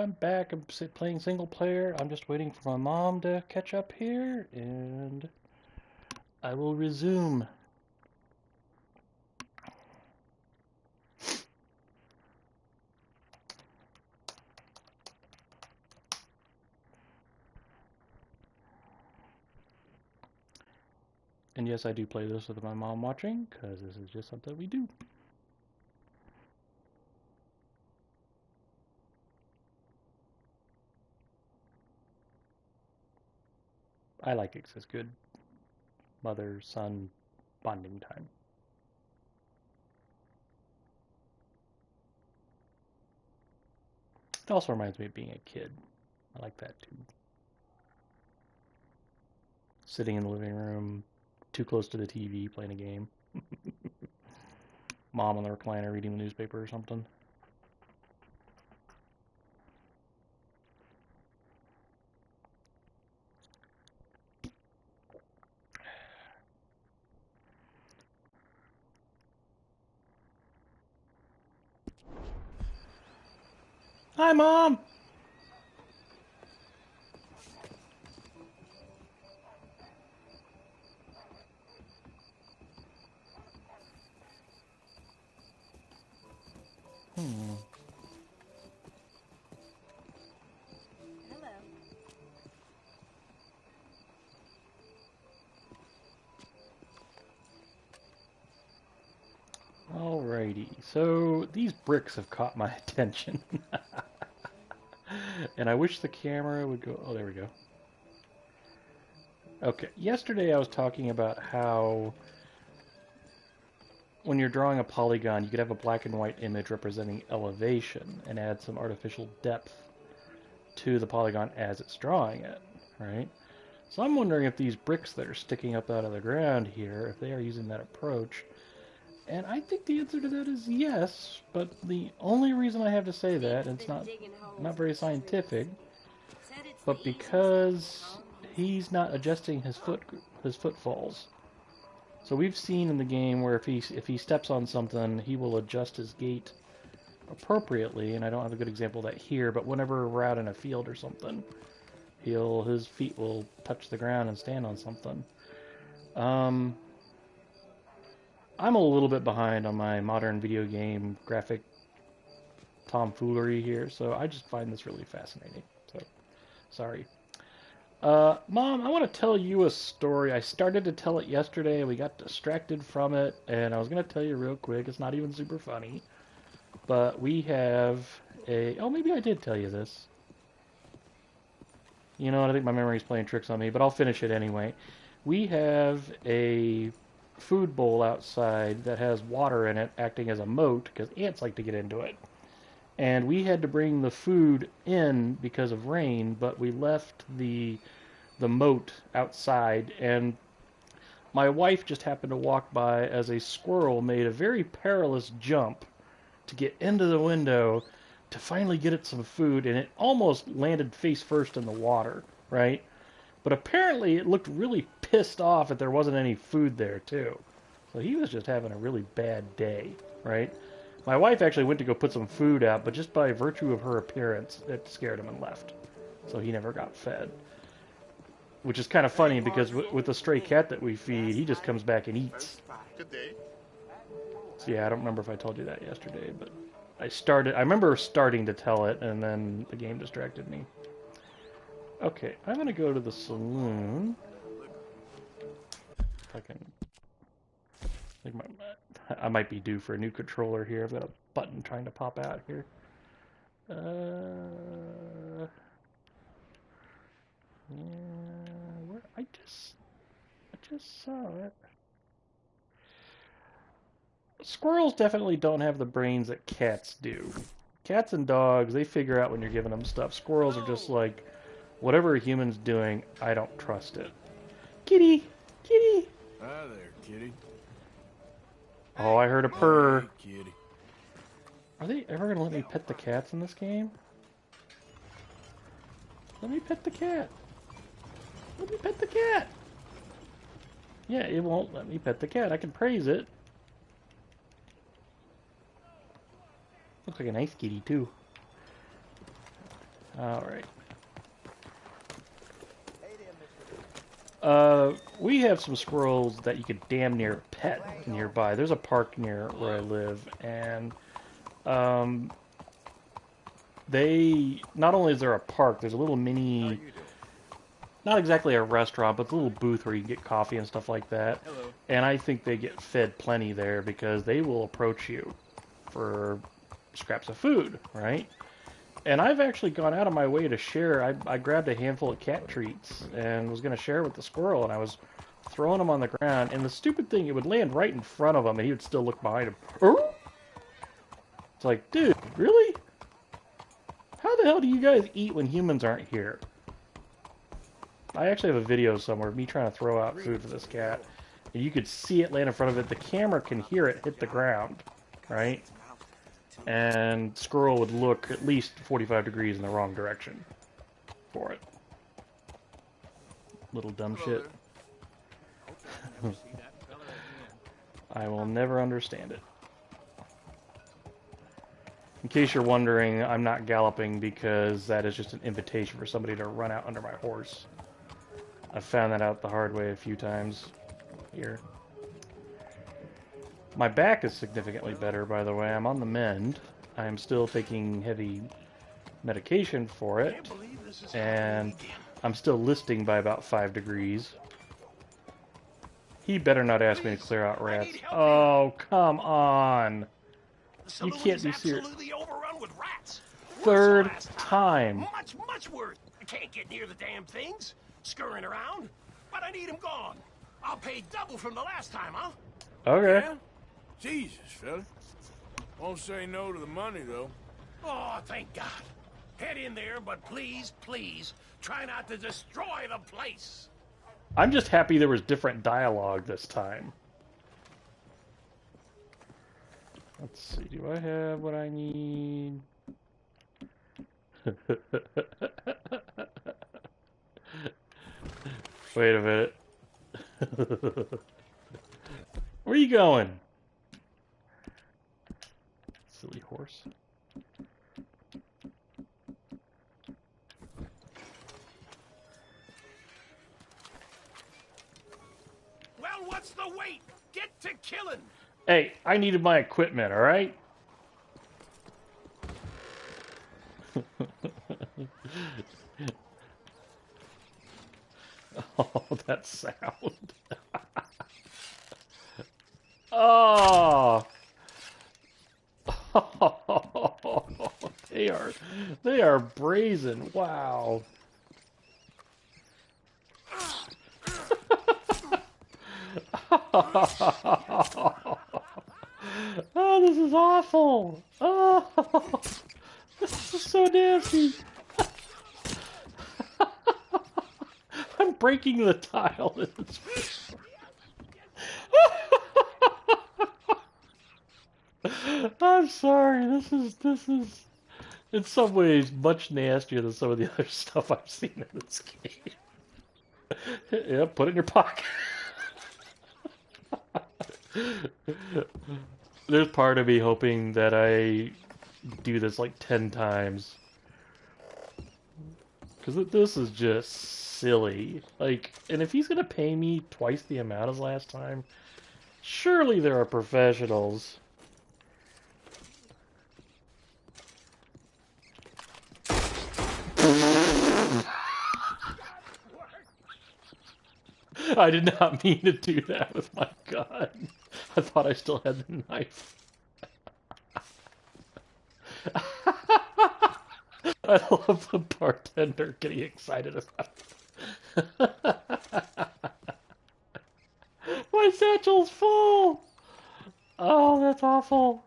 I'm back. I'm playing single player. I'm just waiting for my mom to catch up here, and I will resume. And yes, I do play this with my mom watching, because this is just something we do. I like it 'cause it's good mother-son bonding time. It also reminds me of being a kid. I like that too. Sitting in the living room, too close to the TV, playing a game. Mom on the recliner reading the newspaper or something. Hi, Mom! Hello. Alrighty, so these bricks have caught my attention. And I wish the camera would go... Oh, there we go. Okay, yesterday I was talking about how when you're drawing a polygon, you could have a black and white image representing elevation and add some artificial depth to the polygon as it's drawing it, right? So I'm wondering if these bricks that are sticking up out of the ground here, if they are using that approach. And I think the answer to that is yes, but the only reason I have to say that, and it's not very scientific, but because he's not adjusting his footfalls. So we've seen in the game where if he steps on something, he will adjust his gait appropriately, and I don't have a good example of that here, but whenever we're out in a field or something, his feet will touch the ground and stand on something. I'm a little bit behind on my modern video game graphic tomfoolery here, so I just find this really fascinating. So, sorry. Mom, I want to tell you a story. I started to tell it yesterday, and we got distracted from it, and I was going to tell you real quick. It's not even super funny, but we have a... Oh, maybe I did tell you this. You know what? I think my memory's playing tricks on me, but I'll finish it anyway. We have a food bowl outside that has water in it acting as a moat because ants like to get into it. And we had to bring the food in because of rain, but we left the moat outside, and my wife just happened to walk by as a squirrel made a very perilous jump to get into the window to finally get it some food, and it almost landed face first in the water, right? But apparently it looked really pissed off that there wasn't any food there, too. So he was just having a really bad day, right? My wife actually went to go put some food out, but just by virtue of her appearance, it scared him and left. So he never got fed. Which is kind of funny because with the stray cat that we feed, he just comes back and eats. So yeah, I don't remember if I told you that yesterday, but I remember starting to tell it, and then the game distracted me. Okay, I'm gonna go to the saloon. If I can... I might be due for a new controller here. I've got a button trying to pop out here. Yeah, where I just saw it. Squirrels definitely don't have the brains that cats do. Cats and dogs, they figure out when you're giving them stuff. Squirrels are just like, whatever a human's doing, I don't trust it. Kitty! Kitty! Hi there, kitty. Oh, I heard a purr. Hey, kitty. Are they ever going to let me pet the cats in this game? Let me pet the cat. Let me pet the cat. Yeah, it won't let me pet the cat. I can praise it. Looks like a nice kitty, too. Alright. We have some squirrels that you could damn near pet nearby. There's a park near where I live, and they, not only is there a park, there's a little mini, not exactly a restaurant, but a little booth where you can get coffee and stuff like that. Hello. And I think they get fed plenty there because they will approach you for scraps of food, right? And I've actually gone out of my way to share. I grabbed a handful of cat treats and was going to share with the squirrel, and I was throwing them on the ground, and the stupid thing, it would land right in front of him, and he would still look behind him. It's like, dude, really? How the hell do you guys eat when humans aren't here? I actually have a video somewhere of me trying to throw out food for this cat, and you could see it land in front of it. The camera can hear it hit the ground, right? And squirrel would look at least 45 degrees in the wrong direction for it. Little dumb shit. I will never understand it. In case you're wondering, I'm not galloping because that is just an invitation for somebody to run out under my horse. I've found that out the hard way a few times here. My back is significantly better, by the way. I'm on the mend. I'm still taking heavy medication for it. And I'm still listing by about 5 degrees. He better not ask me to clear out rats. Oh, come on. You can't be serious. Overrun with rats. Third time. Much worse. I can't get near the damn things. Scurrying around. But I need them gone. I'll pay double from the last time, huh? Okay. Yeah? Jesus, fella. Won't say no to the money, though. Oh, thank God. Head in there, but please, please, try not to destroy the place. I'm just happy there was different dialogue this time. Let's see, do I have what I need? Wait a minute. Where are you going? Silly horse. Well, what's the wait? Get to killing. Hey, I needed my equipment, alright? Oh, that sound. Oh. They are brazen. Wow. Oh, this is awful. Oh, this is so nasty. I'm breaking the tile. I'm sorry. This is in some ways much nastier than some of the other stuff I've seen in this game. Yeah, put it in your pocket. There's part of me hoping that I do this like 10 times. Because this is just silly. Like, and if he's gonna pay me twice the amount as last time, surely there are professionals. I did not mean to do that with my gun. I thought I still had the knife. I love the bartender getting excited about it. My satchel's full! Oh, that's awful.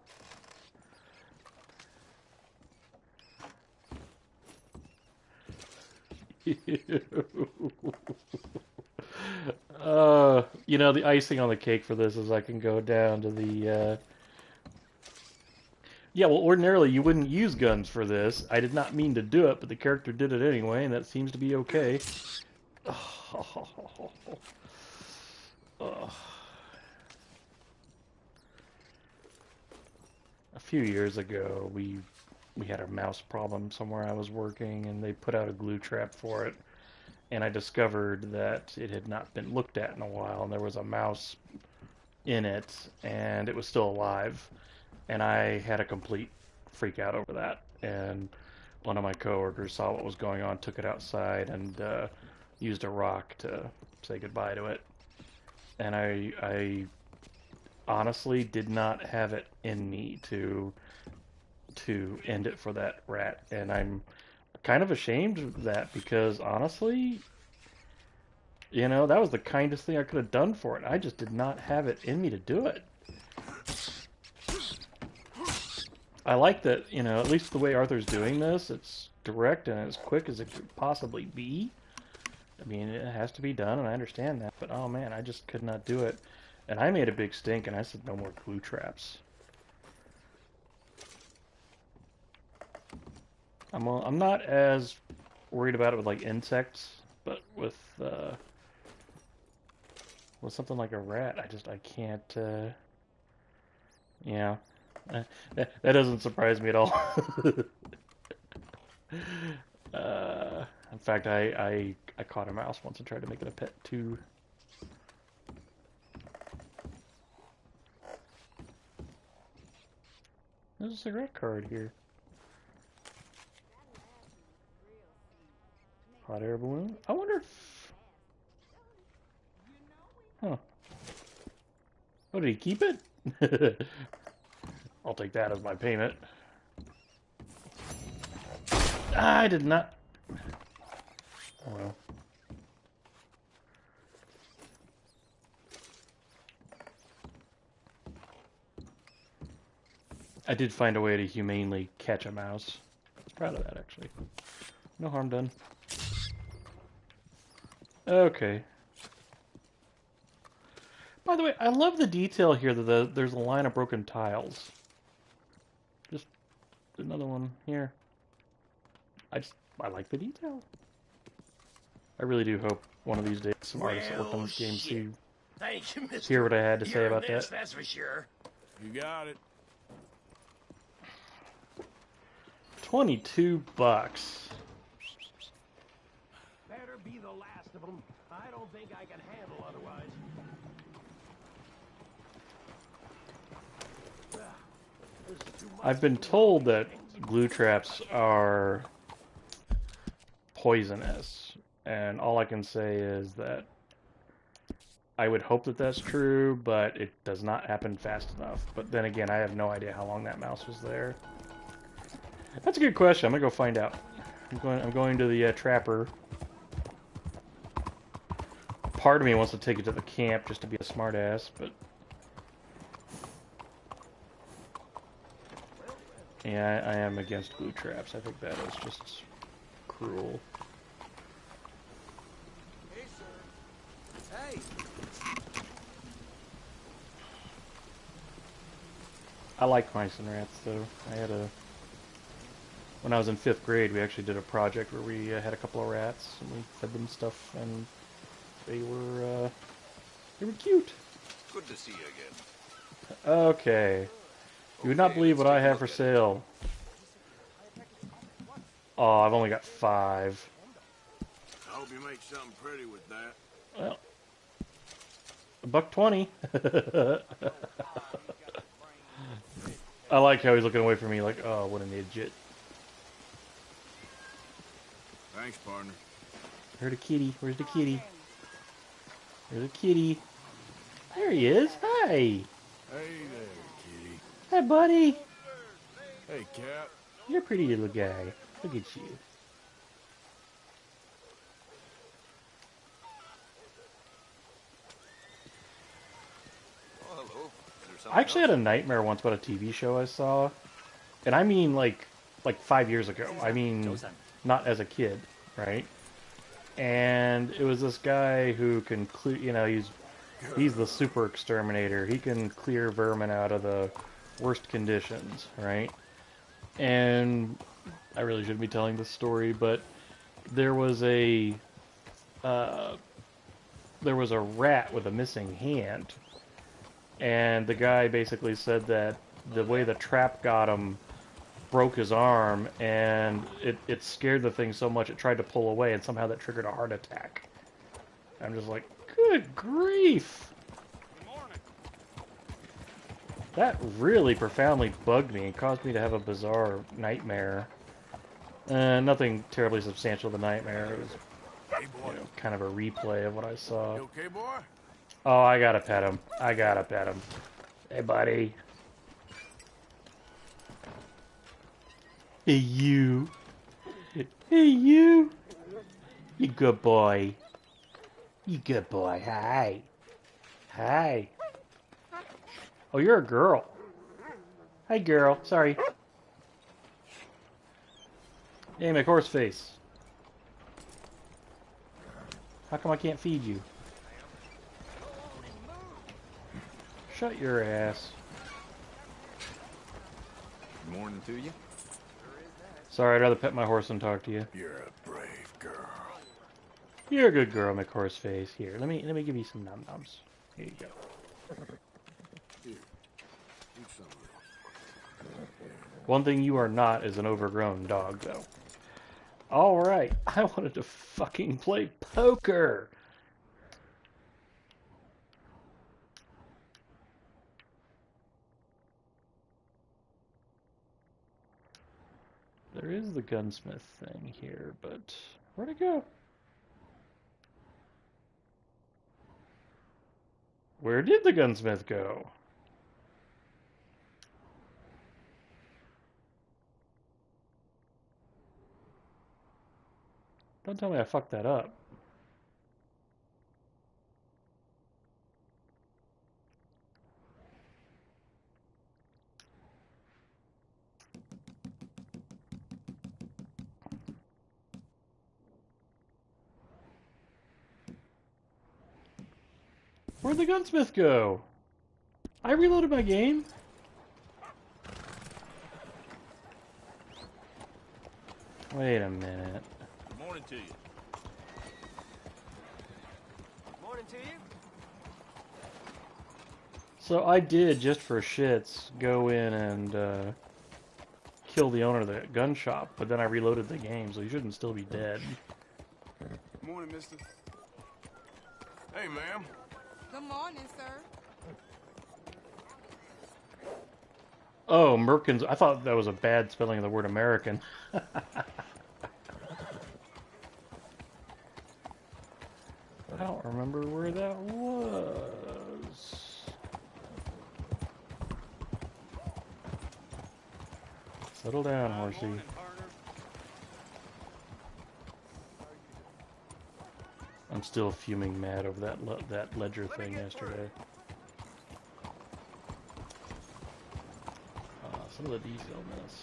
You know, the icing on the cake for this is I can go down to the, Yeah, well, ordinarily you wouldn't use guns for this. I did not mean to do it, but the character did it anyway, and that seems to be okay. Oh. Oh. A few years ago, we we had a mouse problem somewhere I was working, and they put out a glue trap for it. And I discovered that it had not been looked at in a while, and there was a mouse in it, and it was still alive. And I had a complete freak out over that. And one of my coworkers saw what was going on, took it outside, and used a rock to say goodbye to it. And I honestly did not have it in me to end it for that rat, and I'm kind of ashamed of that because honestly, you know, that was the kindest thing I could have done for it. I just did not have it in me to do it. I like that, you know, at least the way Arthur's doing this, it's direct and as quick as it could possibly be. I mean, it has to be done, and I understand that, but oh man, I just could not do it. And I made a big stink, and I said no more glue traps. I'm not as worried about it with like insects, but with something like a rat, I can't. Yeah, that doesn't surprise me at all. In fact, I caught a mouse once and tried to make it a pet too. There's a cigarette card here. Hot air balloon? I wonder if... Huh. Oh, did he keep it? I'll take that as my payment. I did not... Oh, well. I did find a way to humanely catch a mouse. I was proud of that, actually. No harm done. Okay. By the way, I love the detail here that there's a line of broken tiles. Just another one here. I like the detail. I really do hope one of these days some artists that worked on this game hear what I had to say about that. That's for sure. You got it. $22. Better be the last of them. I don't think I can handle otherwise. I've been told that glue traps are poisonous, and all I can say is that I would hope that that's true, but it does not happen fast enough. But then again, I have no idea how long that mouse was there. That's a good question. I'm gonna go find out. I'm going to the trapper. Part of me wants to take it to the camp just to be a smartass, but yeah, I am against glue traps. I think that is just cruel. Hey, sir. Hey. I like mice and rats, though. When I was in 5th grade, we actually did a project where we had a couple of rats, and we fed them stuff, and they were cute. Good to see you again. Okay. You would not believe what I have for sale. Oh, I've only got 5. I hope you make something pretty with that. Well, $1.20. I like how he's looking away from me like, oh, what an idiot. Thanks, partner. Where's the kitty? Where's the kitty? There's a kitty. There he is. Hi. Hey there, kitty. Hi, buddy. Hey, cat. You're a pretty little guy. Look at you. Oh, hello. I actually had a nightmare once about a TV show I saw. And I mean like 5 years ago. I mean, not as a kid, right? And it was this guy who can clear, you know, he's the super exterminator. He can clear vermin out of the worst conditions, right? And I really shouldn't be telling this story, but there was a rat with a missing hand, and the guy basically said that the way the trap got him broke his arm, and it scared the thing so much it tried to pull away, and somehow that triggered a heart attack. I'm just like, good grief! That really profoundly bugged me and caused me to have a bizarre nightmare. Nothing terribly substantial the nightmare. It was, Hey, boy. you know, kind of a replay of what I saw. You okay, boy? Oh, I gotta pet him. I gotta pet him. Hey, buddy. Hey, you. Hey, you. You good boy. You good boy. Hi. Hi. Oh, you're a girl. Hi, girl. Sorry. Hey, my horse face. How come I can't feed you? Shut your ass. Good morning to you. Sorry, I'd rather pet my horse than talk to you. You're a brave girl. You're a good girl, McHorse face. Here, let me give you some num nums. Here you go. Here, eat some of this. One thing you are not is an overgrown dog, though. All right, I wanted to fucking play poker. There is the gunsmith thing here, but where'd it go? Where did the gunsmith go? Don't tell me I fucked that up. Where'd the gunsmith go? I reloaded my game. Wait a minute. Good morning to you. Morning to you. So I did, just for shits, go in and kill the owner of the gun shop, but then I reloaded the game, so he shouldn't still be dead. Morning, mister. Hey, ma'am. Good morning, sir. Oh, Merkins. I thought that was a bad spelling of the word American. I don't remember where that was. Settle down, horsey. I'm still fuming mad over that ledger thing yesterday. Some of the detail miss.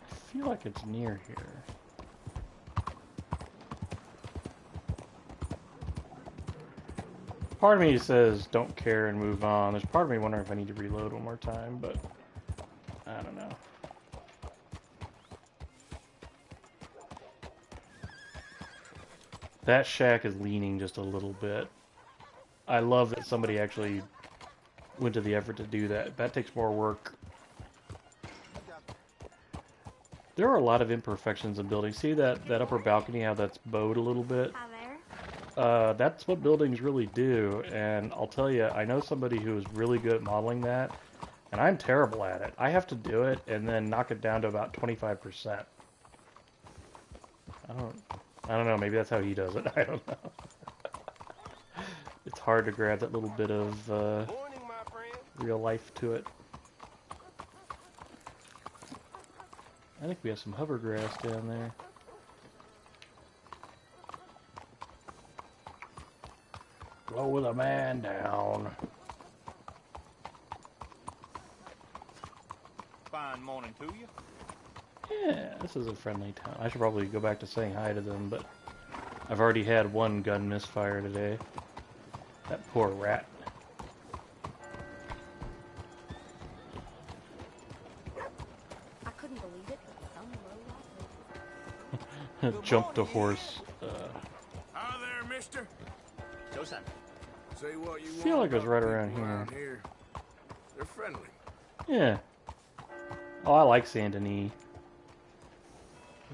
I feel like it's near here. Part of me says don't care and move on. There's part of me wondering if I need to reload one more time, but I don't know. That shack is leaning just a little bit. I love that somebody actually went to the effort to do that. That takes more work. There are a lot of imperfections in buildings. See that upper balcony, how that's bowed a little bit? Hi there. That's what buildings really do, and I'll tell you, I know somebody who is really good at modeling that, and I'm terrible at it. I have to do it and then knock it down to about 25%. I don't know, maybe that's how he does it. I don't know. It's hard to grab that little bit of Morning, my friend. real life to it. I think we have some hover grass down there. Slow the man down. Fine morning to you. Yeah, this is a friendly town. I should probably go back to saying hi to them, but I've already had one gun misfire today. That poor rat. I couldn't believe it, but some low-life Jump to horse. Hi there, mister. Joe-san. Say what you Feel want like it was about right people around here. here. They're friendly. Yeah. Oh, I like Saint Denis.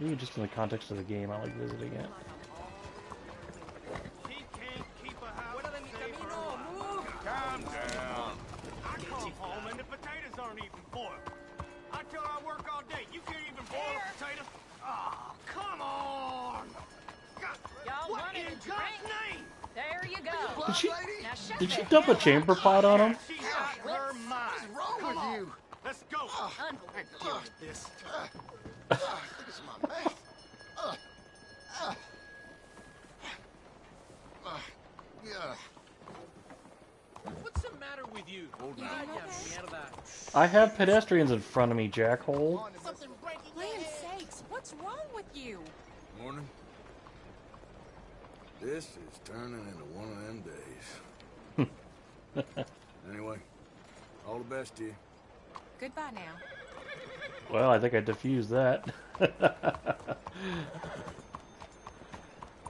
Even just in the context of the game, I like visiting it. Calm down. I come home and the potatoes aren't even boiled. I tell her I work all day. You can't even boil a potato. Oh, come on. Y'all What wanted in a God's drink? name? There you go. Did she, Now shut did the she dump a hell chamber up. pot on him? She's out her mind. What's wrong Come with on. you? Let's go. Unbelievable. This. Look at my mouth. Yeah. What's the matter with you? I have pedestrians in front of me, jackhole. Something breaking Land's sakes, what's wrong with you? Morning. This is turning into one of them days. Anyway, all the best to you. Goodbye now. Well, I think I diffused that.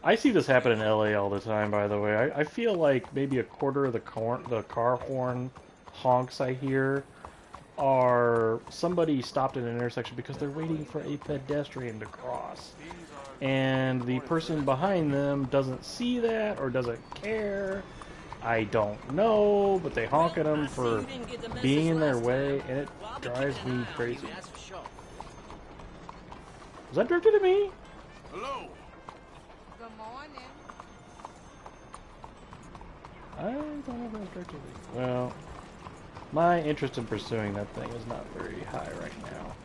I see this happen in LA all the time, by the way. I feel like maybe a quarter of the car horn honks I hear are somebody stopped at an intersection because they're waiting for a pedestrian to cross. And the person behind them doesn't see that or doesn't care. I don't know, but they honk at them for being in their way, and it drives me crazy. Was that directed at me? Hello. Good morning. I don't know if that was directed at me. Well, my interest in pursuing that thing is not very high right now.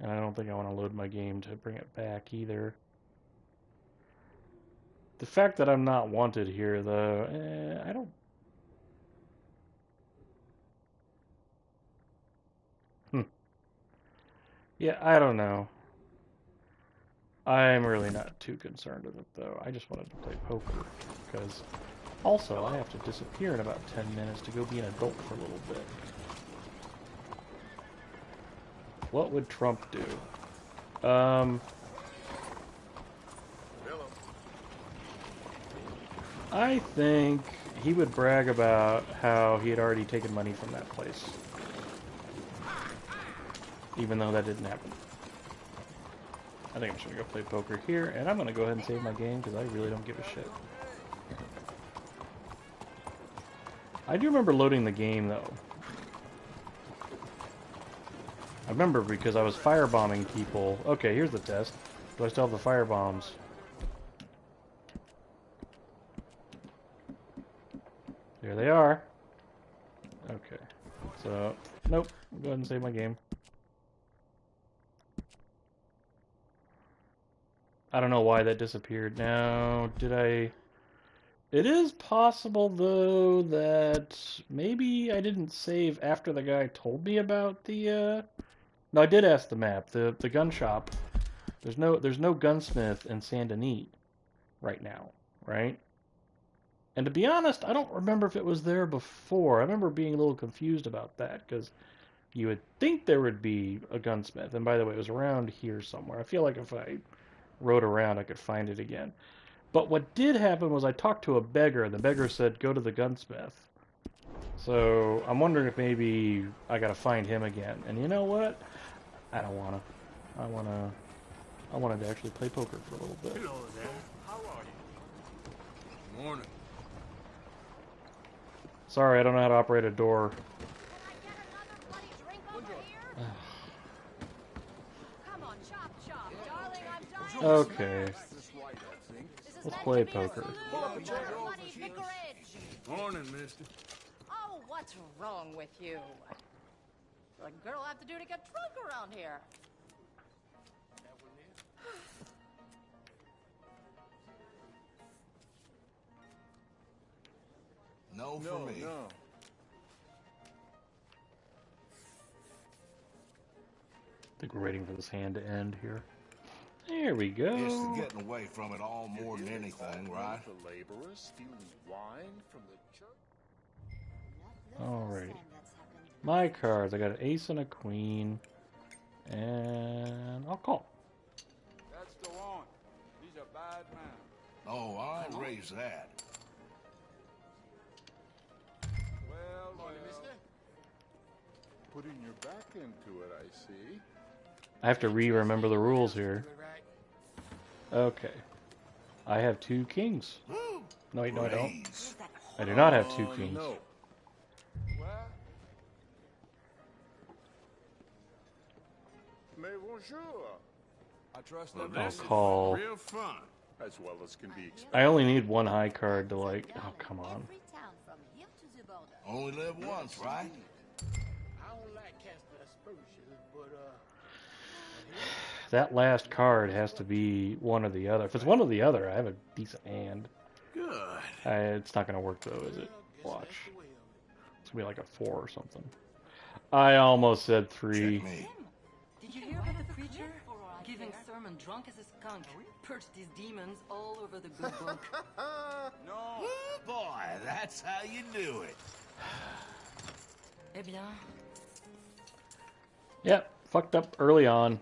And I don't think I want to load my game to bring it back either. The fact that I'm not wanted here, though, I don't... Yeah, I don't know. I'm really not too concerned with it, though. I just wanted to play poker, because also I have to disappear in about 10 minutes to go be an adult for a little bit. What would Trump do? I think he would brag about how he had already taken money from that place. Even though that didn't happen. I think I'm just going to go play poker here, and I'm going to go ahead and save my game because I really don't give a shit. I do remember loading the game, though. I remember because I was firebombing people. Okay, here's the test. Do I still have the fire bombs? There they are. Okay. So, nope. I'll go ahead and save my game. I don't know why that disappeared. Now, did I... It is possible, though, that maybe I didn't save after the guy told me about the, No, I did ask the map. The gun shop. There's no gunsmith in Saint Denis right now, right? And to be honest, I don't remember if it was there before. I remember being a little confused about that, because you would think there would be a gunsmith. And by the way, it was around here somewhere. I feel like if I rode around, I could find it again. But what did happen was I talked to a beggar, and the beggar said, go to the gunsmith. So I'm wondering if maybe I gotta find him again. And you know what? I don't wanna. I wanted to actually play poker for a little bit. Hello there. How are you? Morning. Sorry, I don't know how to operate a door. Can I get another bloody drink over here? Come on, chop, chop. Darling, I'm dying. Okay. This is Let's meant play to be a poker. salute, not a bloody vicarage. Morning, mister. Oh, what's wrong with you? What a girl have to do to get drunk around here? No for me. No. I think we're waiting for this hand to end here. There we go. It's the getting away from it all more than anything, right? The laborers stealing wine from the church. Alright. My cards. I got an ace and a queen. And I'll call. That's the one. He's a bad man. Oh, I'll raise that. Well, Morning, mister. Putting your back into it, I see. I have to remember the rules here. You right? Okay. I have 2 kings. No, wait, no, I don't. Raise. I do not have 2 kings. No. What? Mais bonjour. I trust Well, that I'll this is call. real fun. As well as can be expected. I only need 1 high card to like. Oh, come on. Every town from here to the border. Only live once, right? I don't like casting aspersions, but That last card has to be one or the other. If it's one or the other, I have a decent hand. Good. It's not gonna work though, is it? Watch. It's gonna be like a 4 or something. I almost said 3. Checkmate. Did you hear about the preacher? Giving sermon drunk as a skunk. Perched these demons all over the good book. No. Woo, boy, that's how you do it. Eh bien, Yep, fucked up early on.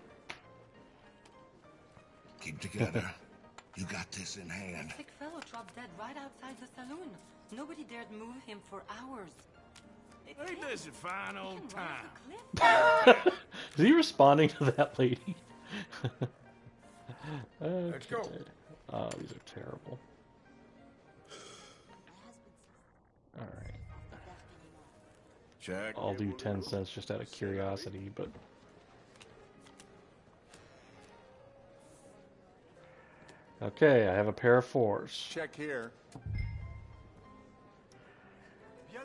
Keep together. You got this in hand. sick fellow dropped dead right outside the saloon. Nobody dared move him for hours. It's Ain't him. this a fine He old can run time? off the cliff. Is he responding to that lady? let's go. Oh, these are terrible. Alright. Check. I'll do 10 cents just out of curiosity, but... Okay, I have a pair of 4s. Check here.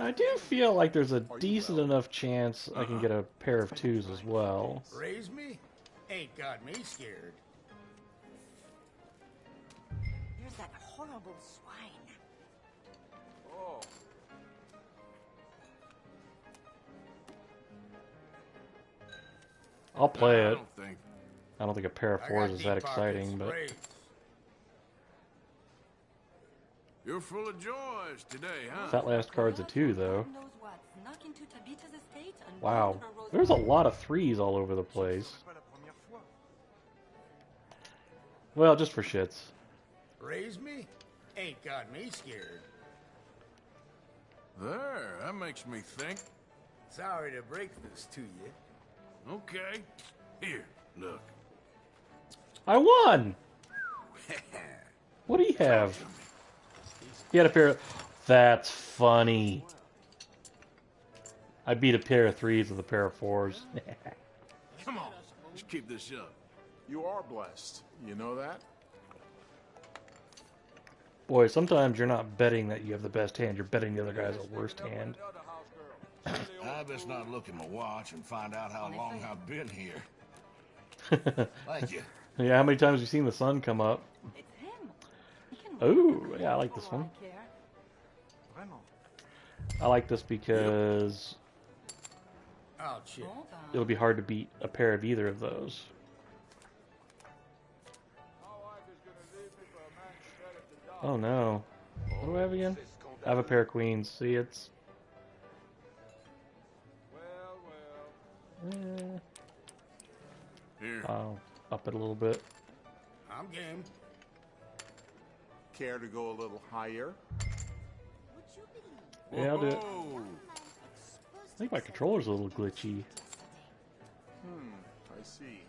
I do feel like there's a decent enough chance I can get a pair of 2s as well. Raise me? Ain't got me scared. There's that horrible swine. Oh. I'll play I it. don't think. I don't think a pair of I 4s got is that deep exciting, pockets. but... Raise. You're full of joys today, huh? That last card's a 2, though. God knows what. Snuck into Tabitha's estate and Wow. burned her rose There's a garden. lot of 3s all over the place. Well, just for shits. Raise me? Ain't got me scared. There, that makes me think. Sorry to break this to you. Okay. Here, look. I won! What do you have? He had a pair of... That's funny. I beat a pair of 3s with a pair of 4s. Come on. Let's keep this up. You are blessed. You know that? Boy, sometimes you're not betting that you have the best hand. You're betting the other guy has a worst hand. I best not look at my watch and find out how long I've been here. Thank you. Yeah, how many times have you seen the sun come up? It's him. He can Ooh, yeah, I like this for all one. I care. I like this because Oh, shit. Bon, ben, it'll be hard to beat a pair of either of those. Oh no. What do I have again? I have a pair of queens. See, it's... Here. I'll up it a little bit. I'm game. Care to go a little higher? Yeah, I'll do it. Whoa. I think my controller's a little glitchy. I see.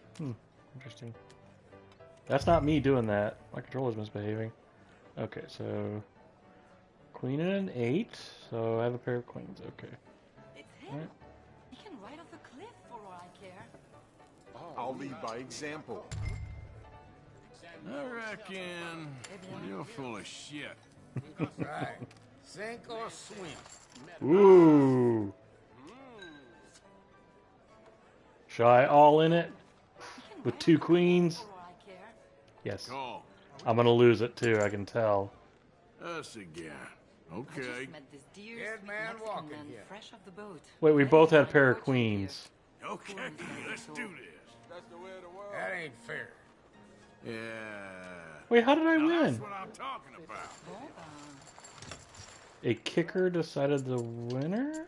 Interesting. That's not me doing that. My controller's misbehaving. Okay, so... Queen and an 8. So I have a pair of queens. Okay. it's him. Alright. He can ride off a cliff for all I care. I'll lead by example. I reckon you're full of shit. Right. Sink or swim. Ooh! Shall I all in it? With 2 queens? For all I care. Yes. Call. I'm gonna lose it too, I can tell. Us again. I Okay. just met this dear Dead sweet man Mexican walking man here. fresh off the boat. Wait, we Ready both for had a my pair of fortune here. queens. Okay, let's do this. That's the way of the world. That ain't fair. Yeah. Wait, how did I Now win? that's what I'm talking about. Bon, ben, A kicker decided the winner?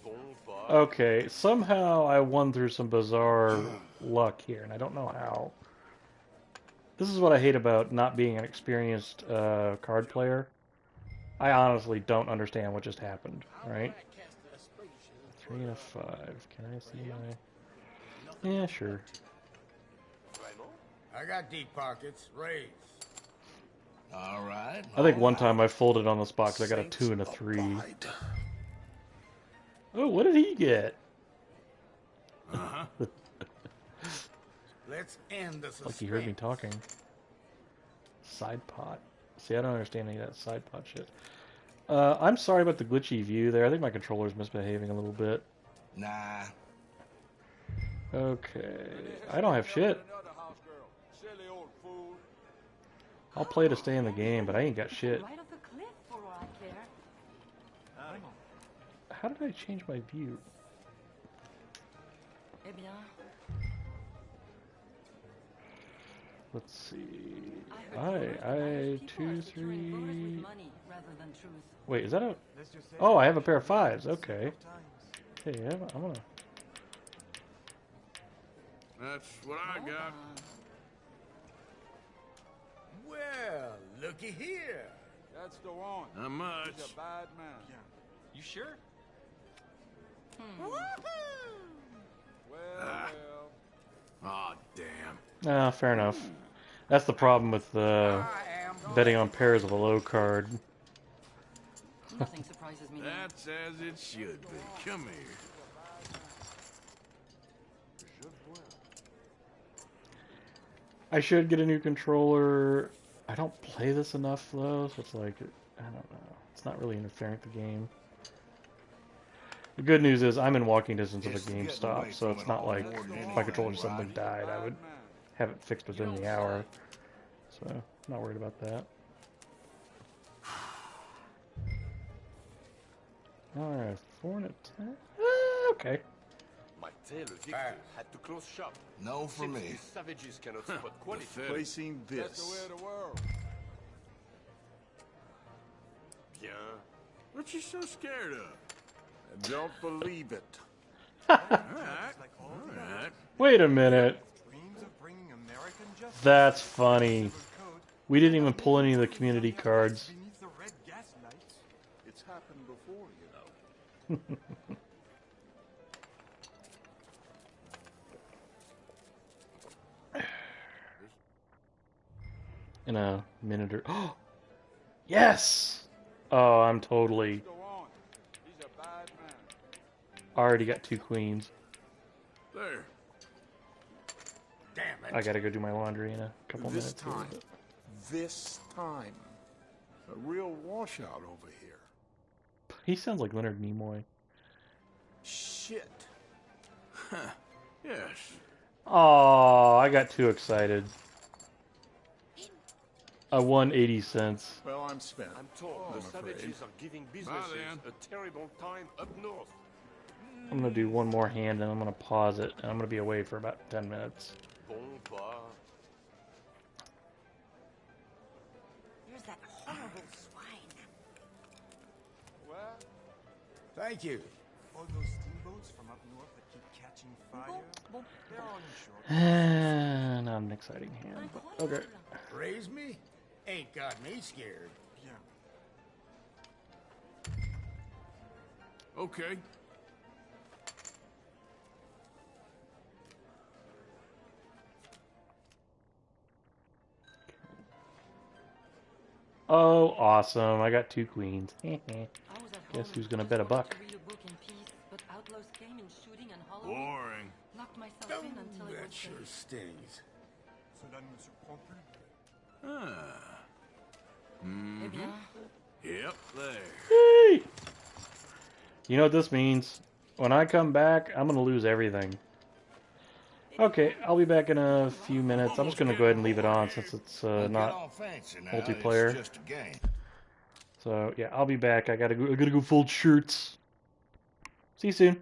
Bon, bah. Okay, somehow I won through some bizarre luck here, and I don't know how. This is what I hate about not being an experienced card player. I honestly don't understand what just happened, right? 3 and a 5. Can I see my... Yeah, sure. I got deep pockets. Raise. All right. I think one time I folded on the spot because I got a 2 and a 3. Oh, what did he get? Let's end the suspense. Like he heard me talking. Side pot. See, I don't understand any of that side pot shit. I'm sorry about the glitchy view there. I think my controller's misbehaving a little bit. Nah. Okay. I don't have shit. Another house girl. Silly old fool. I'll play to stay in the game, but I ain't got shit. Right off the cliff for all I care. How did I change my view? Eh bien, Let's see. I heard I 2, people are securing bonus 3. with money rather than truth. Wait, is that a? Oh, I have a pair of 5s. Okay. Hey, I'm gonna. That's what I got. Well, looky here. That's the one. Not much. He's a bad man. You sure? Well, well. Aw, damn. Ah, fair enough. That's the problem with betting on pairs of a low card. Nothing surprises me now. That's as it should be. Come here. I should get a new controller. I don't play this enough though, so it's like, I don't know. It's not really interfering with the game. The good news is I'm in walking distance of a GameStop, so it's not like if my controller suddenly died, I would have it fixed within the hour. So, I'm not worried about that. Alright, 4 and a 10? Okay. My tailor Victor had to close shop. No for Since me. these savages cannot spot quality. Placing That's the way this. of the world. Bien. What you so scared of? I don't believe it. Alright. Wait a minute. That's funny. We didn't even pull any of the community cards. It's happened before, you know. In a minute or... Oh! Yes! Oh, I'm totally... Go on. He's a bad man. Already got 2 queens. There. Damn it. I gotta go do my laundry in a couple This minutes. here, time. but- This time. A real washout over here. He sounds like Leonard Nimoy. Shit. Yes. Oh, I got too excited. I won 80 cents. Well, I'm spent. I'm told the savages are giving businesses then. a terrible time up north. I'm gonna do one more hand and I'm gonna pause it. And I'm gonna be away for about 10 minutes. Bon pas. Here's that horrible swine. Well, Thank you. All those steamboats from up north that keep catching fire, they're on shore. And not an exciting hand, but okay. Raise me? Ain't got me scared. Bien. Okay. Oh, awesome. I got 2 queens. I was at Guess home, who's gonna just bet a wanted buck? to read a book in peace, but outlaws came in shooting and hollowing. Boring. Locked myself Oh, in until it that was sure safe. stings. Cela ne me surprend plus. Ah. Eh bien, Yep, there. Yay! You know what this means? When I come back, I'm gonna lose everything. Okay, I'll be back in a few minutes. I'm just gonna go ahead and leave it on since it's Don't get not all fancy now. multiplayer. It's just a game. So yeah, I'll be back. I gotta go fold shirts. See you soon.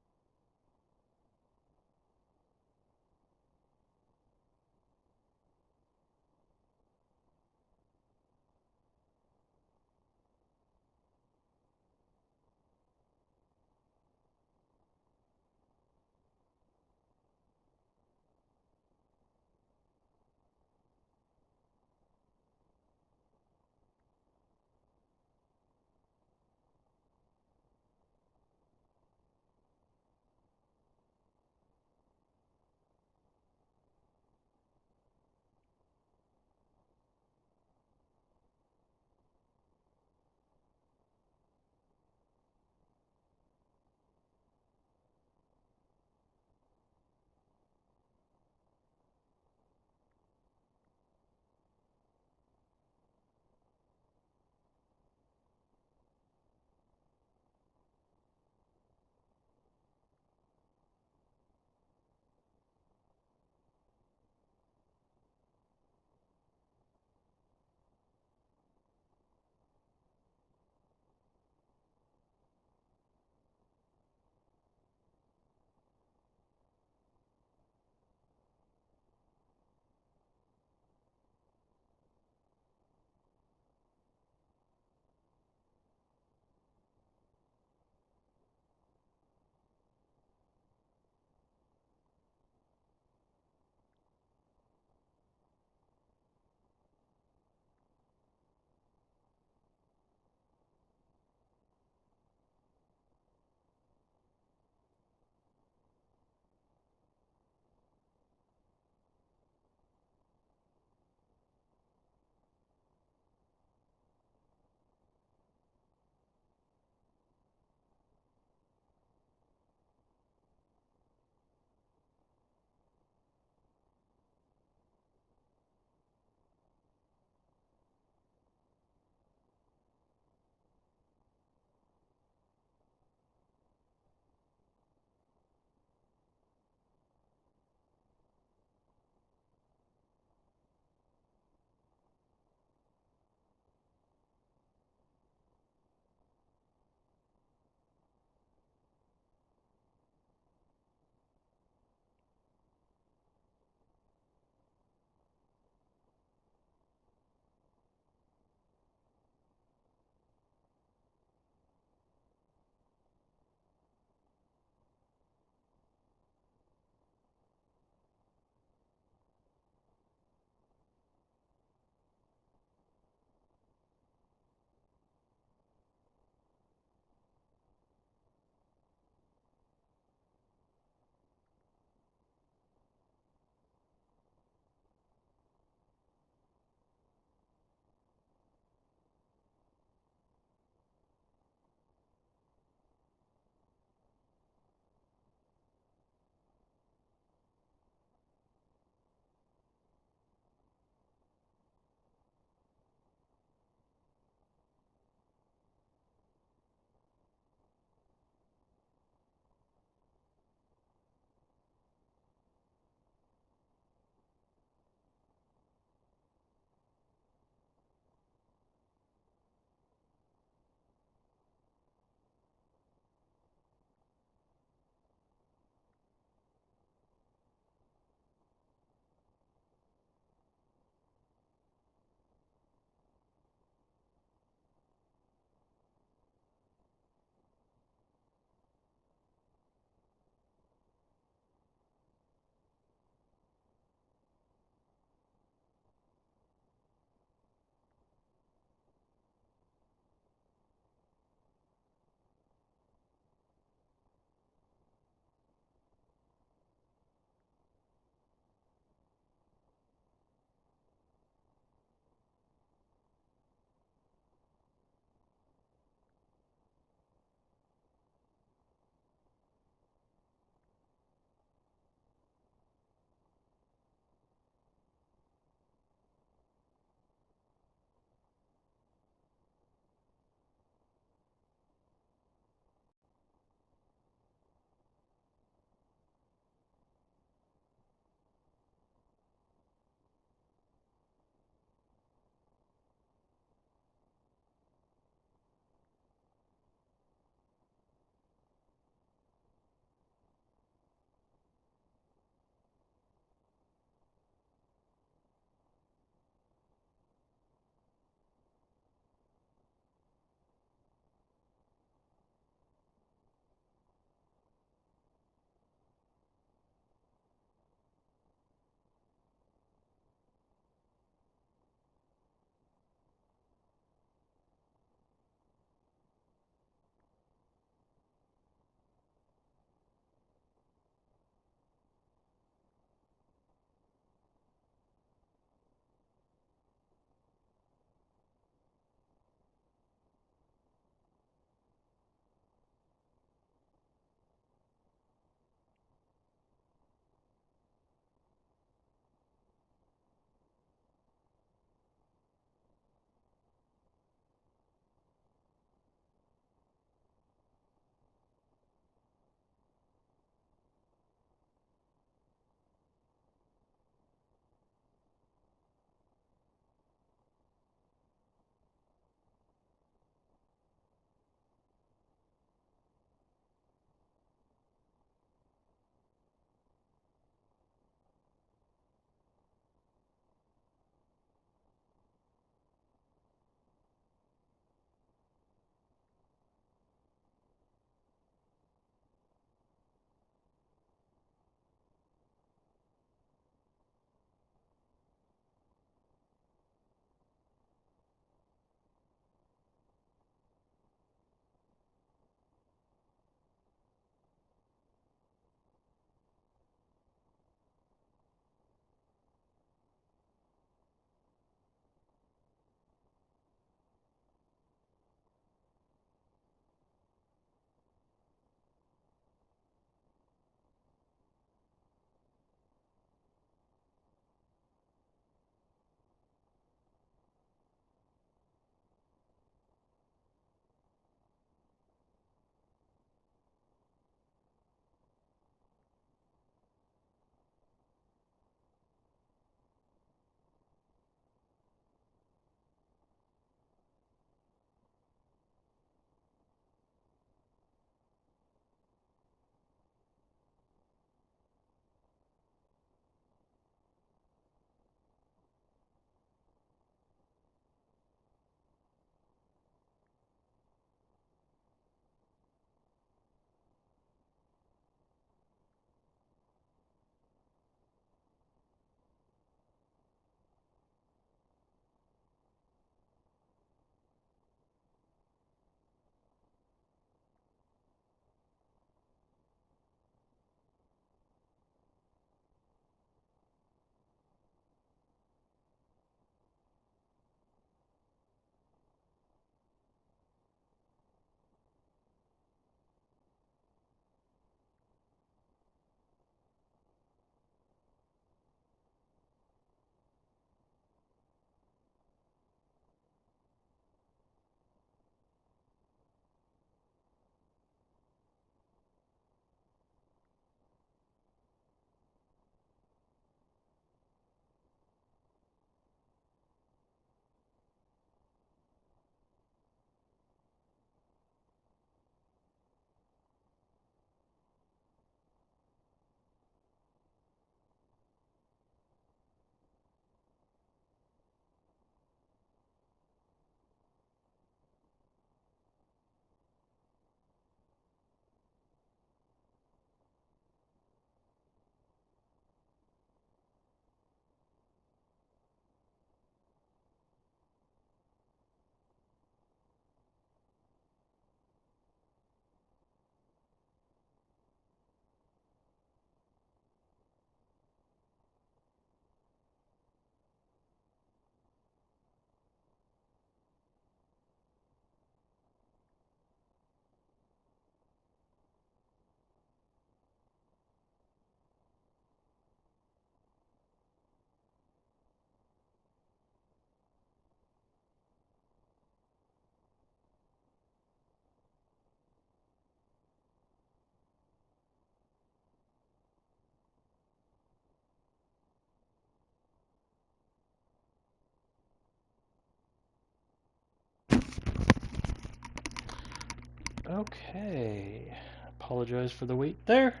Okay. Apologize for the wait there.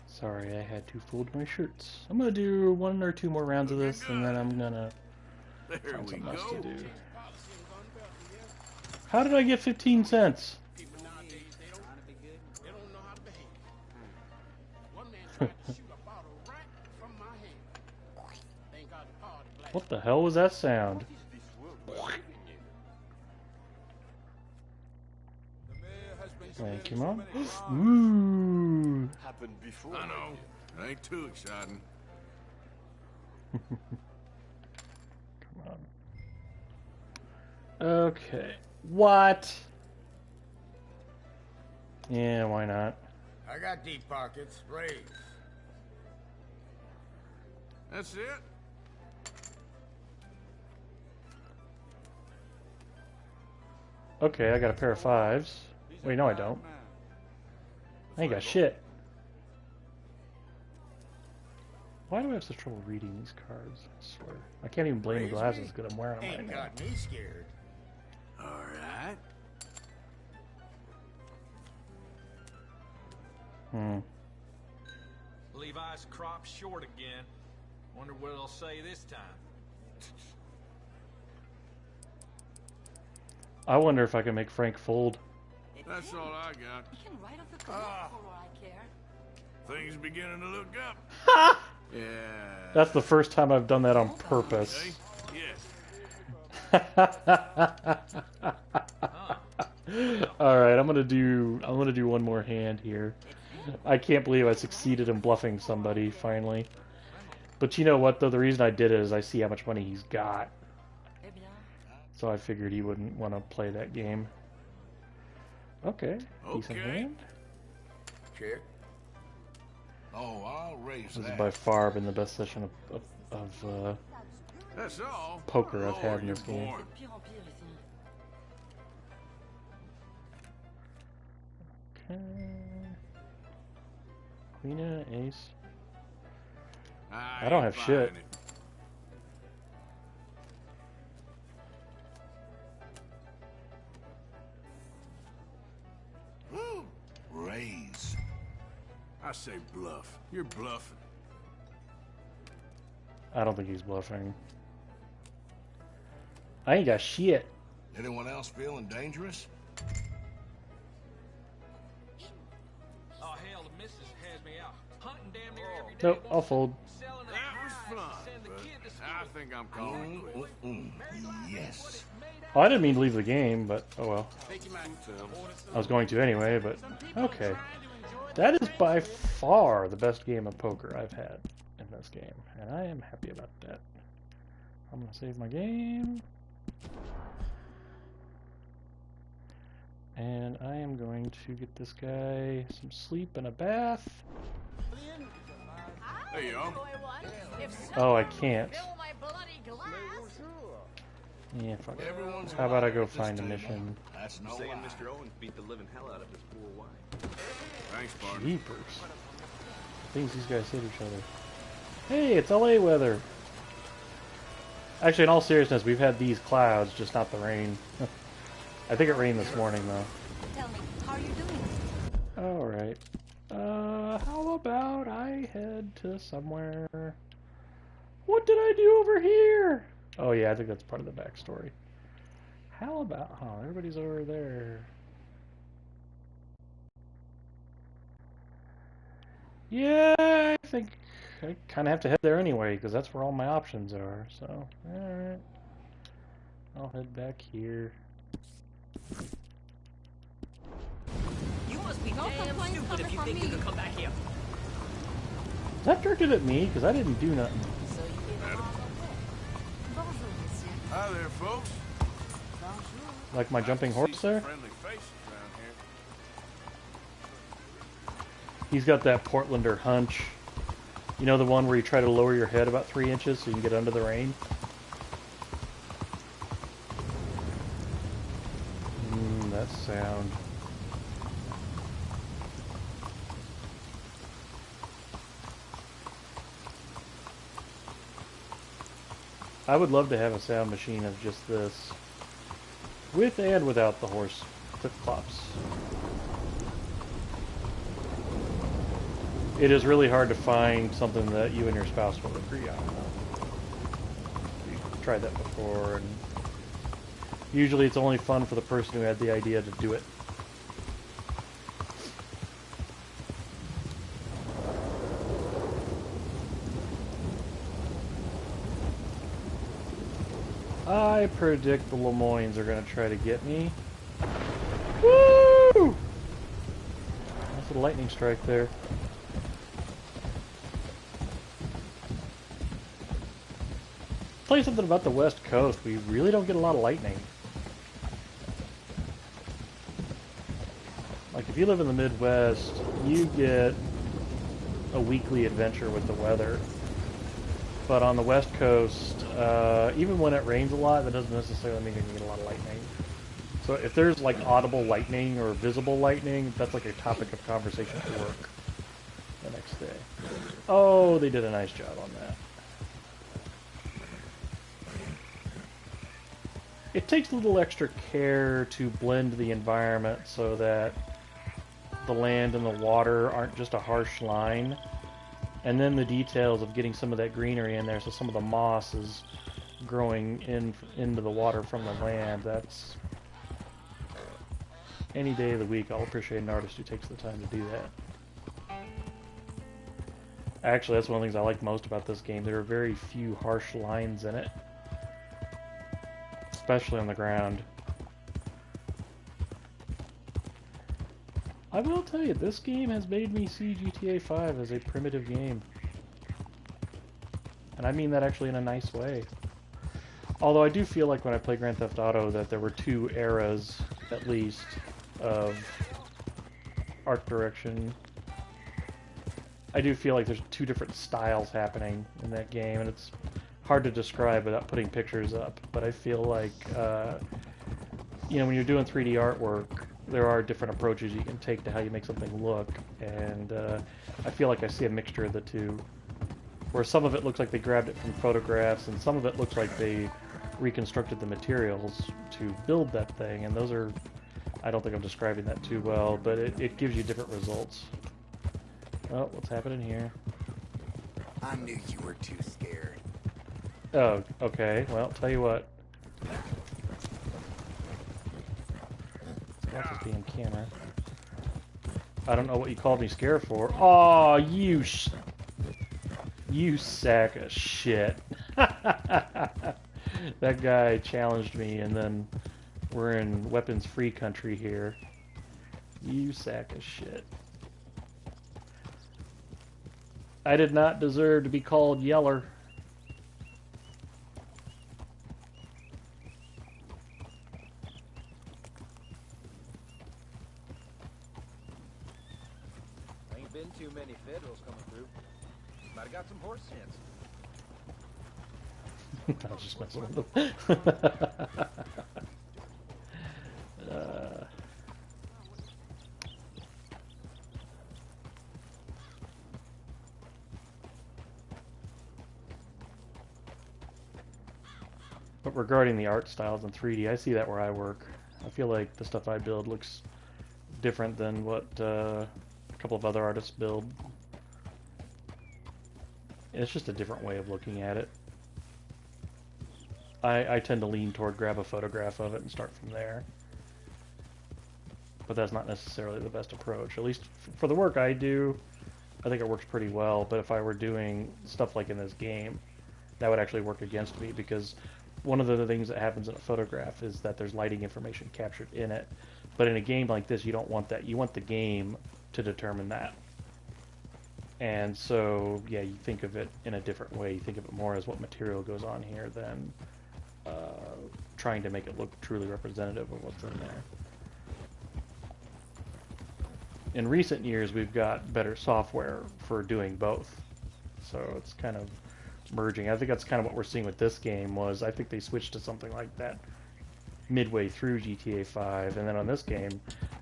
Sorry, I had to fold my shirts. I'm gonna do 1 or 2 more rounds of this, and then I'm gonna find something else to do. How did I get 15 cents? People nowadays, they don't know how to behave. One man tried to shoot a bottle right from my hand. Thank God the party black. What the hell was that sound? What is this world we're living in? The mayor has been Thank you, so Mom. many crimes. Ooh. Happened before. I know. It ain't too exciting. Come on. Okay. What? Yeah, why not? I got deep pockets. Raise. That's it? Okay, I got a pair of 5s. Wait, no I don't. I ain't got shit. Why do I have such trouble reading these cards? I swear. I can't even blame the glasses because I'm wearing them right Ain't now. got me scared. Alright. Levi's crop short again. Wonder what it'll say this time. I wonder if I can make Frank fold. That's all I got. You can ride off the cliff for all I care. Things beginning to look up. Yeah. That's the first time I've done that on purpose. Yes. Alright, I'm gonna do 1 more hand here. I can't believe I succeeded in bluffing somebody finally. But you know what though, the reason I did it is I see how much money he's got. Eh bien, So I figured he wouldn't want to play that game. Okay, decent Okay. hand. Check. Oh, I'll raise This has that. by far been the best session of That's all. poker I've had in Lord, this you're game. boring. pire en pire ici. Okay. Queen and an ace. I don't ain't have shit. buying it. Raise. I say bluff. You're bluffing. I don't think he's bluffing. I ain't got shit. Anyone else feeling dangerous? Oh hell, the missus has me out hunting damn near every day. Nope, I'll fold. Selling That was pies fun, to send the but kid to school. I think I'm calling it quits. Yes. Oh, I didn't mean to leave the game, but oh well. Think you might I was going to anyway, but okay. That is by far the best game of poker I've had in this game, and I am happy about that. I'm gonna save my game. And I am going to get this guy some sleep and a bath. There you go. Oh, I can't. Yeah, fuck it. Everyone's How about I go alive at this find a table. mission? That's no Saying lie. Mr. Owens beat the living hell out of his poor wife. Thanks, partner. Jeepers. Things these guys say to each other. Hey, it's LA weather. Actually, in all seriousness, we've had these clouds, just not the rain. I think it rained this morning, though. Tell me, how are you doing? Alright. How about I head to somewhere... What did I do over here? Oh yeah, I think that's part of the backstory. How about... Oh, everybody's over there. Yeah, I think I kind of have to head there anyway, because that's where all my options are, so... Alright. I'll head back here. You must be damn stupid if you think you can come back here. Is that directed at me? Because I didn't do nothing. So you gave him all the way. Bonjour, monsieur. Hi there, folks. Bonjour. Like my jumping See horse some there? friendly faces around here. He's got that Portlander hunch. You know the one where you try to lower your head about 3 inches so you can get under the rain? That sound. I would love to have a sound machine of just this. With and without the horse flip-flops. It is really hard to find something that you and your spouse will agree on. We've tried that before, and usually it's only fun for the person who had the idea to do it. I predict the Lemoynes are going to try to get me. Woo! That's a lightning strike there. I'll tell you something about the West Coast. We really don't get a lot of lightning. Like, if you live in the Midwest, you get a weekly adventure with the weather. But on the West Coast, even when it rains a lot, that doesn't necessarily mean you're going to get a lot of lightning. So if there's like audible lightning or visible lightning, that's like a topic of conversation at work the next day. Oh, they did a nice job on that. It takes a little extra care to blend the environment so that the land and the water aren't just a harsh line. And then the details of getting some of that greenery in there, so some of the moss is growing into the water from the land. That's any day of the week. I'll appreciate an artist who takes the time to do that. Actually, that's one of the things I like most about this game. There are very few harsh lines in it, especially on the ground. I will tell you, this game has made me see GTA 5 as a primitive game. And I mean that actually in a nice way. Although I do feel like when I play Grand Theft Auto that there were two eras, at least, of art direction. I do feel like there's two different styles happening in that game, and it's hard to describe without putting pictures up. But I feel like, you know, when you're doing 3D artwork, there are different approaches you can take to how you make something look, and I feel like I see a mixture of the two, where some of it looks like they grabbed it from photographs, and some of it looks like they reconstructed the materials to build that thing, and those are, I don't think I'm describing that too well, but it gives you different results. Oh, what's happening here? I knew you were too scared. Oh, okay, well, tell you what. Watch this damn camera. I don't know what you called me scared for. Oh, you sack of shit. That guy challenged me, and then we're in weapons-free country here. You sack of shit. I did not deserve to be called Yeller. Been too many Federals coming through. Might have got some horse sense. I was just messing with them. But regarding the art styles in 3D, I see that where I work. I feel like the stuff I build looks different than what a couple of other artists build. It's just a different way of looking at it. I tend to lean toward grab a photograph of it and start from there. But that's not necessarily the best approach. At least for the work I do, I think it works pretty well. But if I were doing stuff like in this game, that would actually work against me, because one of the things that happens in a photograph is that there's lighting information captured in it. But in a game like this, you don't want that. You want the game to determine that. And so, yeah, you think of it in a different way. You think of it more as what material goes on here than trying to make it look truly representative of what's in there. In recent years, we've got better software for doing both. So it's kind of merging. I think that's kind of what we're seeing with this game. Was I think they switched to something like that midway through GTA 5, and then on this game,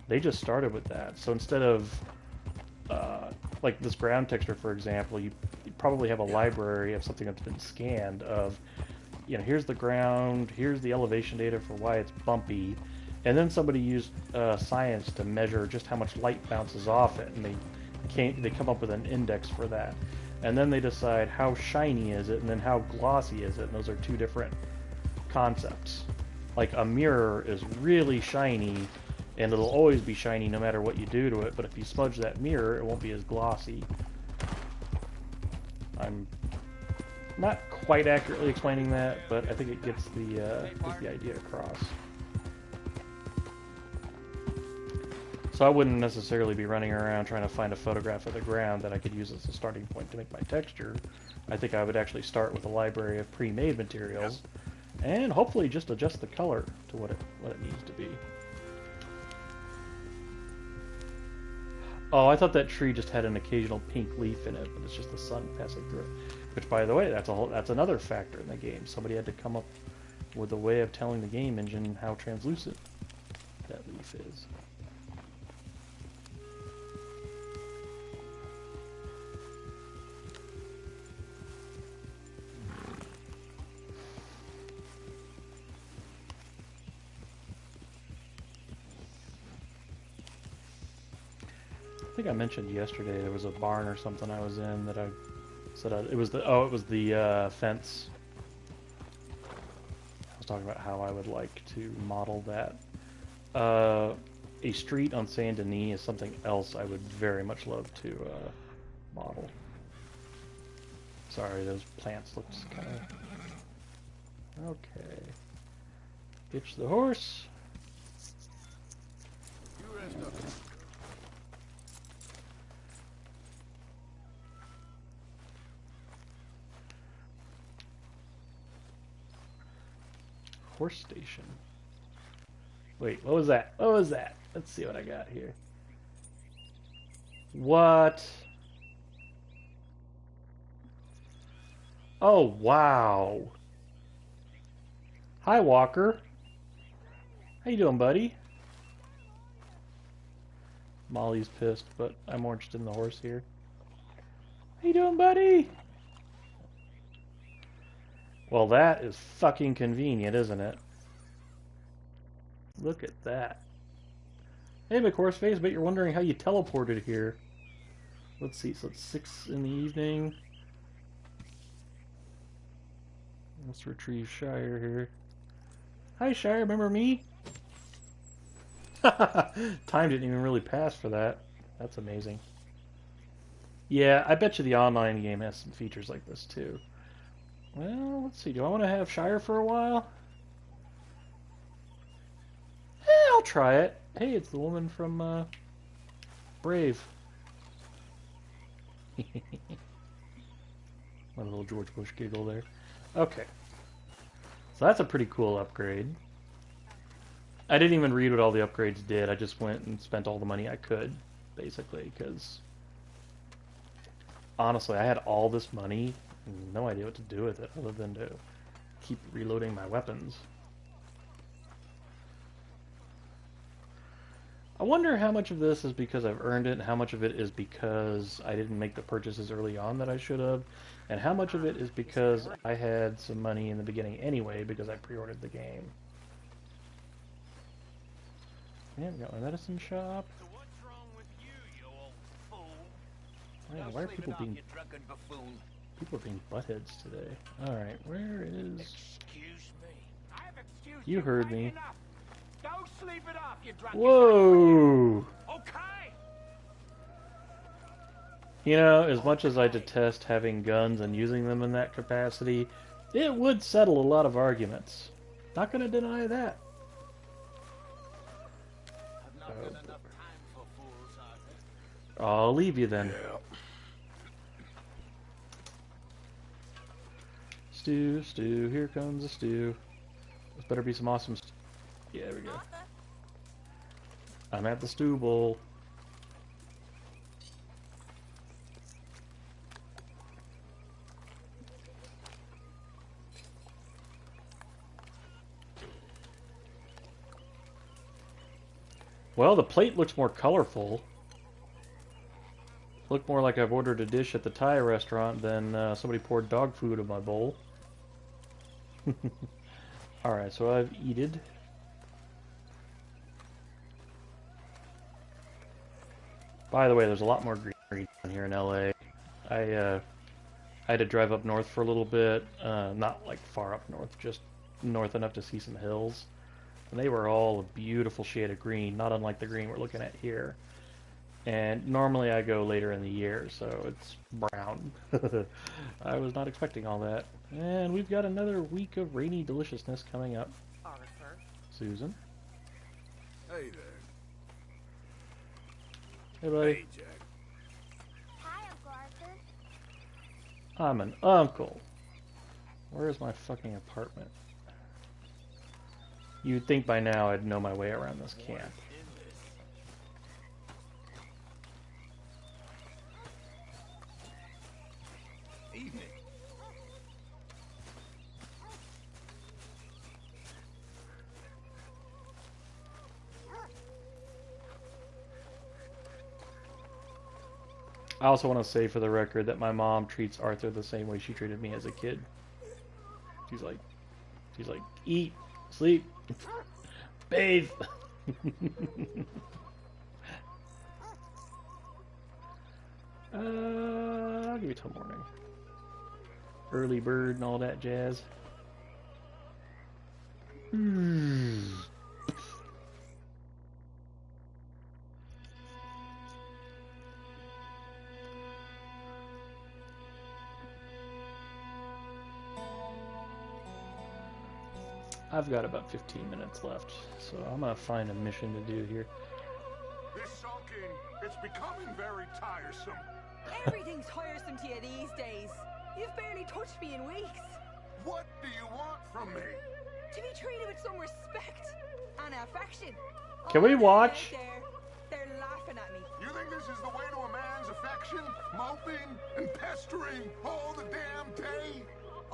they just started with that. So instead of like this ground texture, for example, you probably have a library of something that's been scanned of, you know, here's the ground, here's the elevation data for why it's bumpy, and then somebody used science to measure just how much light bounces off it, and they come up with an index for that. And then they decide how shiny is it, and then how glossy is it, and those are two different concepts. Like a mirror is really shiny, and it'll always be shiny no matter what you do to it, but if you smudge that mirror, it won't be as glossy. I'm not quite accurately explaining that, but I think it gets the idea across. So I wouldn't necessarily be running around trying to find a photograph of the ground that I could use as a starting point to make my texture. I think I would actually start with a library of pre-made materials, and hopefully just adjust the color to what it needs to be. Oh, I thought that tree just had an occasional pink leaf in it, but it's just the sun passing through it. Which, by the way, that's another factor in the game. Somebody had to come up with a way of telling the game engine how translucent that leaf is. I think I mentioned yesterday there was a barn or something I was in that I said it was the fence. I was talking about how I would like to model that. A street on Saint Denis is something else I would very much love to model. Sorry, those plants look kind of... Okay. Hitch the horse. You rest up. Horse station. Wait, what was that? What was that? Let's see what I got here. What? Oh, wow. Hi, Walker. How you doing, buddy? Molly's pissed, but I'm more interested in the horse here. How you doing, buddy? Well, that is fucking convenient, isn't it? Look at that. Hey, McHorseface, but you're wondering how you teleported here. Let's see, so it's 6 in the evening. Let's retrieve Shire here. Hi, Shire, remember me? Time didn't even really pass for that. That's amazing. Yeah, I bet you the online game has some features like this, too. Well, let's see. Do I want to have Shire for a while? I'll try it. Hey, it's the woman from Brave. My little George Bush giggle there. Okay. So that's a pretty cool upgrade. I didn't even read what all the upgrades did. I just went and spent all the money I could, basically, because honestly, I had all this money and no idea what to do with it other than to keep reloading my weapons. I wonder how much of this is because I've earned it, and how much of it is because I didn't make the purchases early on that I should have, and how much of it is because I had some money in the beginning anyway because I pre-ordered the game. Yeah, we got my medicine shop. So what's wrong with you old fool? Yeah, why are people being buttheads today? Alright, where is... Excuse me. I've excused You heard me. enough. Don't sleep it off, you drunken. Whoa! Okay. You know, as much as I detest having guns and using them in that capacity, it would settle a lot of arguments. Not gonna deny that. I'll leave you then. Yeah. Stew, here comes the stew. This better be some awesome Yeah, there we go. I'm at the stew bowl. Well, the plate looks more colorful. Looked more like I've ordered a dish at the Thai restaurant than somebody poured dog food in my bowl. Alright, so I've eated. By the way, there's a lot more greenery down here in LA. I had to drive up north for a little bit, not like far up north, just north enough to see some hills. And they were all a beautiful shade of green, not unlike the green we're looking at here. And normally I go later in the year, so it's brown. I was not expecting all that. And we've got another week of rainy deliciousness coming up. Arthur. Susan. Hey there. Hey, buddy. Hey, Jack. Hi, Uncle Arthur. I'm an uncle. Where's my fucking apartment? You'd think by now I'd know my way around this camp. Evening. I also want to say for the record that my mom treats Arthur the same way she treated me as a kid. She's like, eat, sleep, bathe. I'll give you till morning. Early bird and all that jazz. I've got about 15 minutes left, so I'm gonna find a mission to do here. This sulking, it's becoming very tiresome. Everything's tiresome to you these days. You've barely touched me in weeks. What do you want from me? To be treated with some respect and affection. Can we watch? They're laughing at me. You think this is the way to a man's affection? Moping and pestering all the damn day?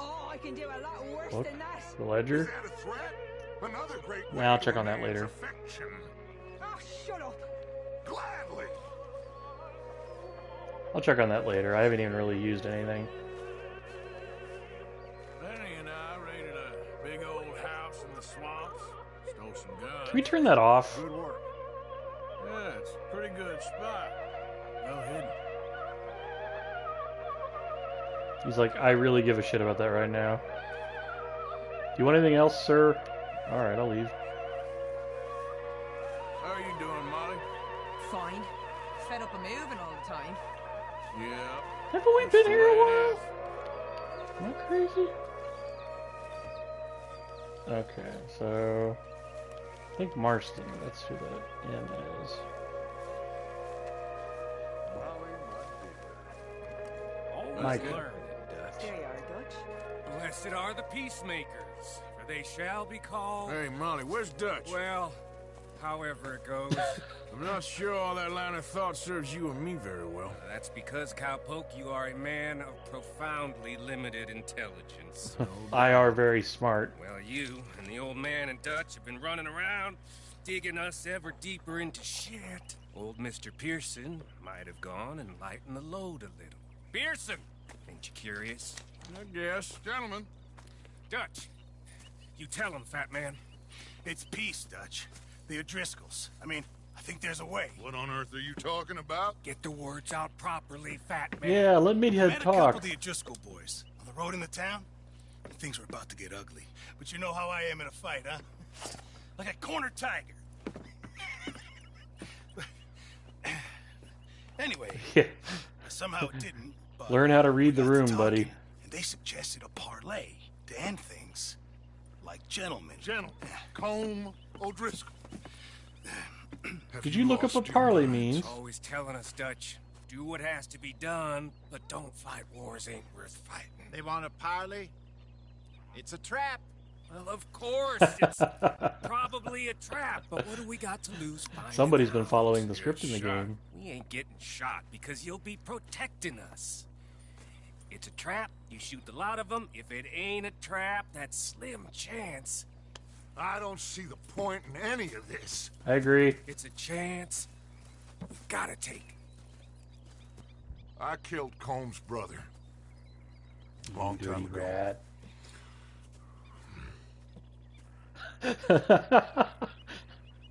Oh, I can do a lot worse Look, than that. the ledger. Is that a threat? Another great way I'll to check a on that man's later. Affection. Oh, shut up. Gladly. I'll check on that later. I haven't even really used anything. Lenny and I raided a big old house in the swamps. Stole some guns. Can we turn that off? Good work. Yeah, it's a pretty good spot. Well hidden. He's like, I really give a shit about that right now. Do you want anything else, sir? Alright, I'll leave. How are you doing, Molly? Fine. Fed up of moving all the time. Yeah. Haven't we been here a while? Am I crazy? Okay, so... I think Marston, that's who that M is. My Always learn, Dutch. There you are, Dutch. Blessed are the peacemakers, for they shall be called... Hey, Molly, where's Dutch? Well, however it goes. I'm not sure all that line of thought serves you and me very well. That's because, Cowpoke, you are a man of profoundly limited intelligence. IR very smart. Well, you and the old man and Dutch have been running around, digging us ever deeper into shit. Old Mr. Pearson might have gone and lightened the load a little. Pearson! Ain't you curious? I guess. Gentlemen. Dutch, you tell him, fat man. It's peace, Dutch. The O'Driscolls. I mean, I think there's a way. What on earth are you talking about? Get the words out properly, fat man. Yeah, let me Met a couple talk. of the O'Driscoll boys on the road in the town. Things were about to get ugly. But you know how I am in a fight, huh? Like a corner tiger. Anyway, somehow it didn't. But Learn how to read the room, talking, buddy. And they suggested a parlay to end things. Like gentlemen. Gentlemen. Combe O'Driscoll. Did you look up what parley means? Always telling us, Dutch, do what has to be done, but don't fight wars ain't worth fighting. They want a parley? It's a trap. Well, of course, it's probably a trap, but what do we got to lose? Somebody's been following the script in the game. We ain't getting shot because you'll be protecting us. It's a trap, you shoot the lot of them. If it ain't a trap, that's slim chance. I don't see the point in any of this. I agree. It's a chance we gotta take. I killed Combs' brother. Long time ago. Rat.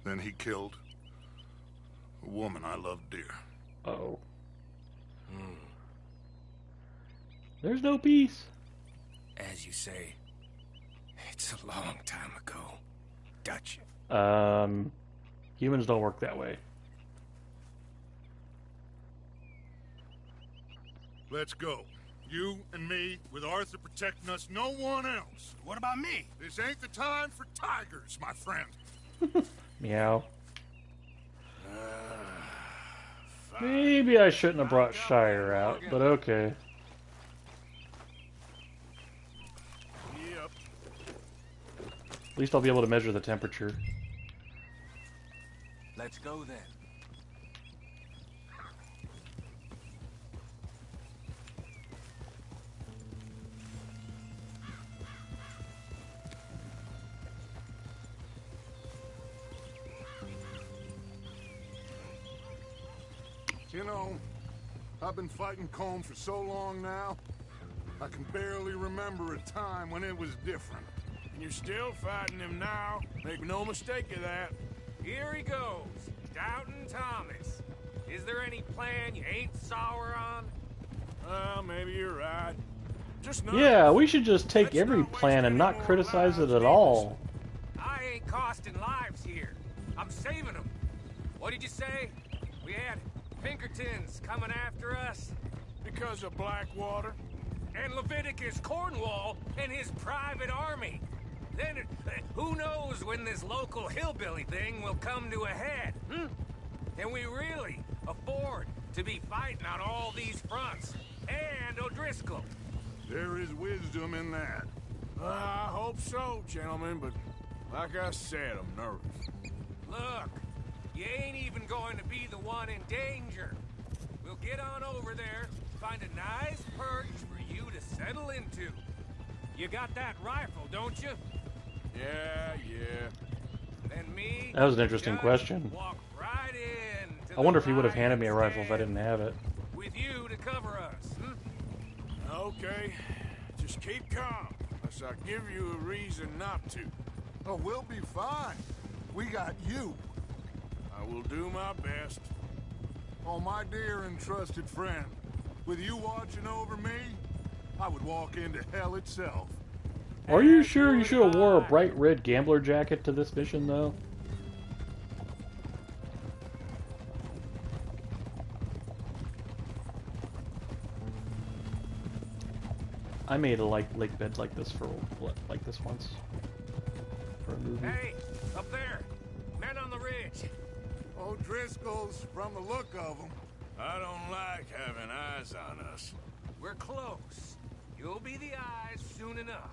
Then he killed a woman I loved dear. Oh. There's no peace. As you say, it's a long time ago. Dutch. Humans don't work that way. Let's go. You and me, with Arthur protecting us, no one else. What about me? This ain't the time for tigers, my friend. Meow. Maybe I shouldn't have brought Shire out, but okay. Yep. At least I'll be able to measure the temperature. Let's go then. You know, I've been fighting Colm for so long now, I can barely remember a time when it was different. And you're still fighting him now. Make no mistake of that. Here he goes. Doubting Thomas. Is there any plan you ain't sour on? Well, maybe you're right. Just not. Yeah, we should just take every plan and not criticize it at all. I ain't costing lives here. I'm saving them. What did you say? We had Pinkertons coming after us? Because of Blackwater? And Leviticus Cornwall and his private army. Then, who knows when this local hillbilly thing will come to a head, Can we really afford to be fighting on all these fronts? And O'Driscoll. There is wisdom in that. I hope so, gentlemen, but like I said, I'm nervous. Look, you ain't even going to be the one in danger. We'll get on over there, find a nice perch for you to settle into. You got that rifle, don't you? Yeah. Then me... That was an interesting question. Walk right in to I wonder if the he would have handed me a riot rifle if I didn't have it. with you to cover us, Okay, just keep calm, unless I give you a reason not to. Oh, we'll be fine. We got you. I will do my best. Oh, my dear and trusted friend. With you watching over me, I would walk into hell itself. Are you sure you should have wore a bright red gambler jacket to this mission, though? I made a lake bed like this like this once for a movie. Hey, up there, men on the ridge. O'Driscoll's, from the look of them. I don't like having eyes on us. We're close. You'll be the eyes soon enough.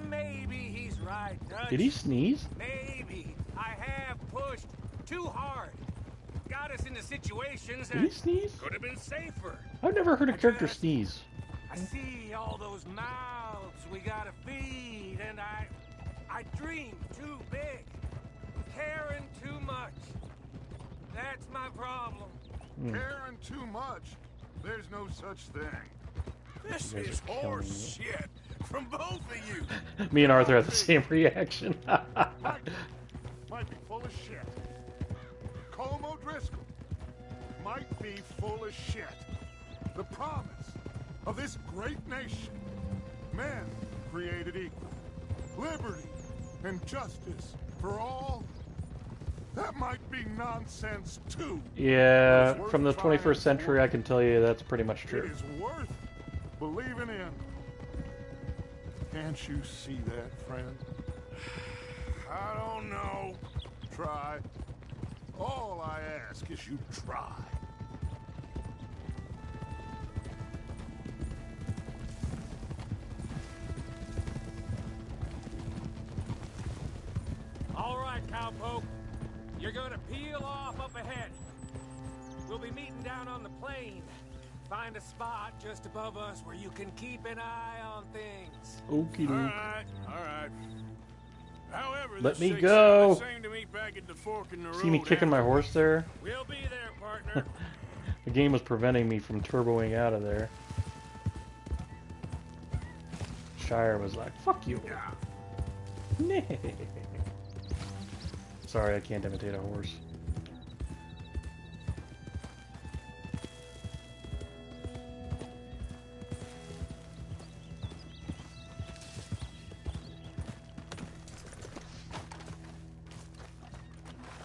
Maybe he's right, Dutch. Did he sneeze? Maybe I have pushed too hard. Got us into situations Did he that sneeze? could have been safer. I've never heard a character sneeze. I see all those mouths we gotta feed, and I dream too big, caring too much. That's my problem. Caring too much? There's no such thing. This is horse shit from both of you. Me and Arthur had the same reaction. Might be full of shit. Colm O'Driscoll might be full of shit. The promise of this great nation. Men created equal. Liberty and justice for all. That might be nonsense too. Yeah, from the 21st century, I can tell you that's pretty much It true. is worth believing in. Can't you see that, friend? I don't know. Try. All I ask is you try. All right, cowpoke. You're gonna peel off up ahead. We'll be meeting down on the plain. Find a spot just above us where you can keep an eye on things. Okie doke. All right. However, Let this me six go. guys seem to meet back at the fork in the See me road kicking my horse there? We'll be there, partner. The game was preventing me from turboing out of there. Shire was like, fuck you. Sorry, I can't imitate a horse.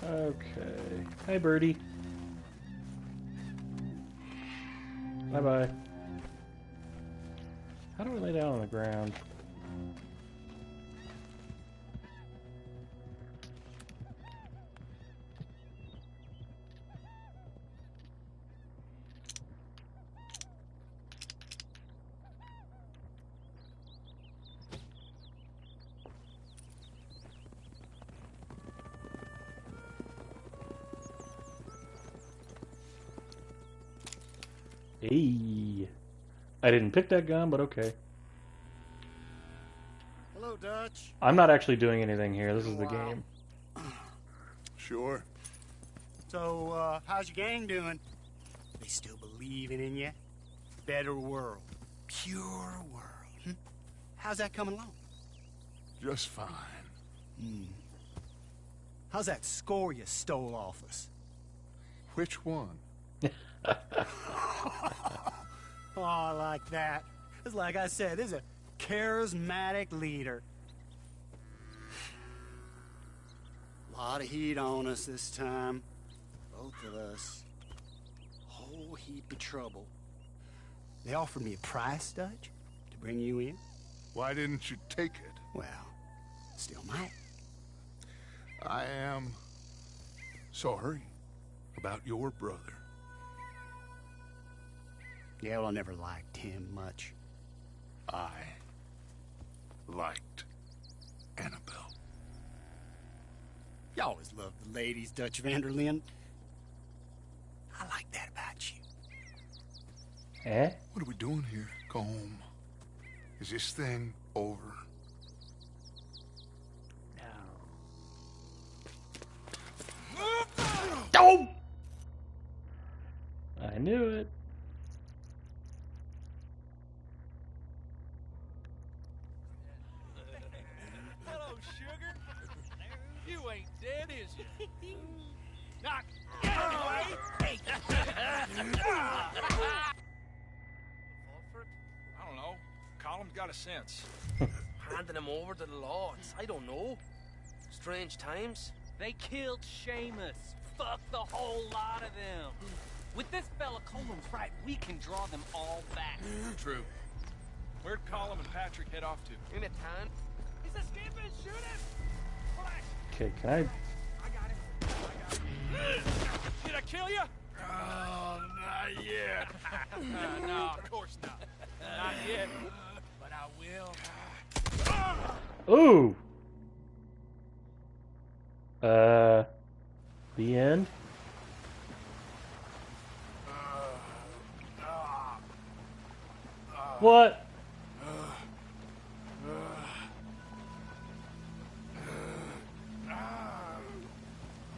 Okay. Hi, birdie. Bye-bye. How do we lay down on the ground? Hey, I didn't pick that gun, but okay. Hello, Dutch. I'm not actually doing anything here. This is the game. Sure. So, how's your gang doing? They still believing in you? Better world. Pure world. How's that coming along? Just fine. How's that score you stole off us? Which one? Oh, I like that. It's like I said, this is a charismatic leader. Lot of heat on us this time. Both of us. Whole heap of trouble. They offered me a price, Dutch, to bring you in. Why didn't you take it? Well, still might. I am sorry about your brother. Yeah, well, I never liked him much. I liked Annabelle. You always loved the ladies, Dutch Vanderlyn. I like that about you. Eh? What are we doing here? Go home. Is this thing over? Oh! I knew it. Hello, sugar. You ain't dead, is you? Not anyway. I don't know. Column's got a sense. Handing him over to the lords. I don't know. Strange times. They killed Seamus. Fuck the whole lot of them. With this fella Coleman's right, we can draw them all back. True. Where'd Colum and Patrick head off to? In a town. He's escaping. Shoot him. Flash. Okay, can I... I got him. Did I kill you? Oh, not yet. No, of course not. Not yet. But I will. Ooh! The end? What?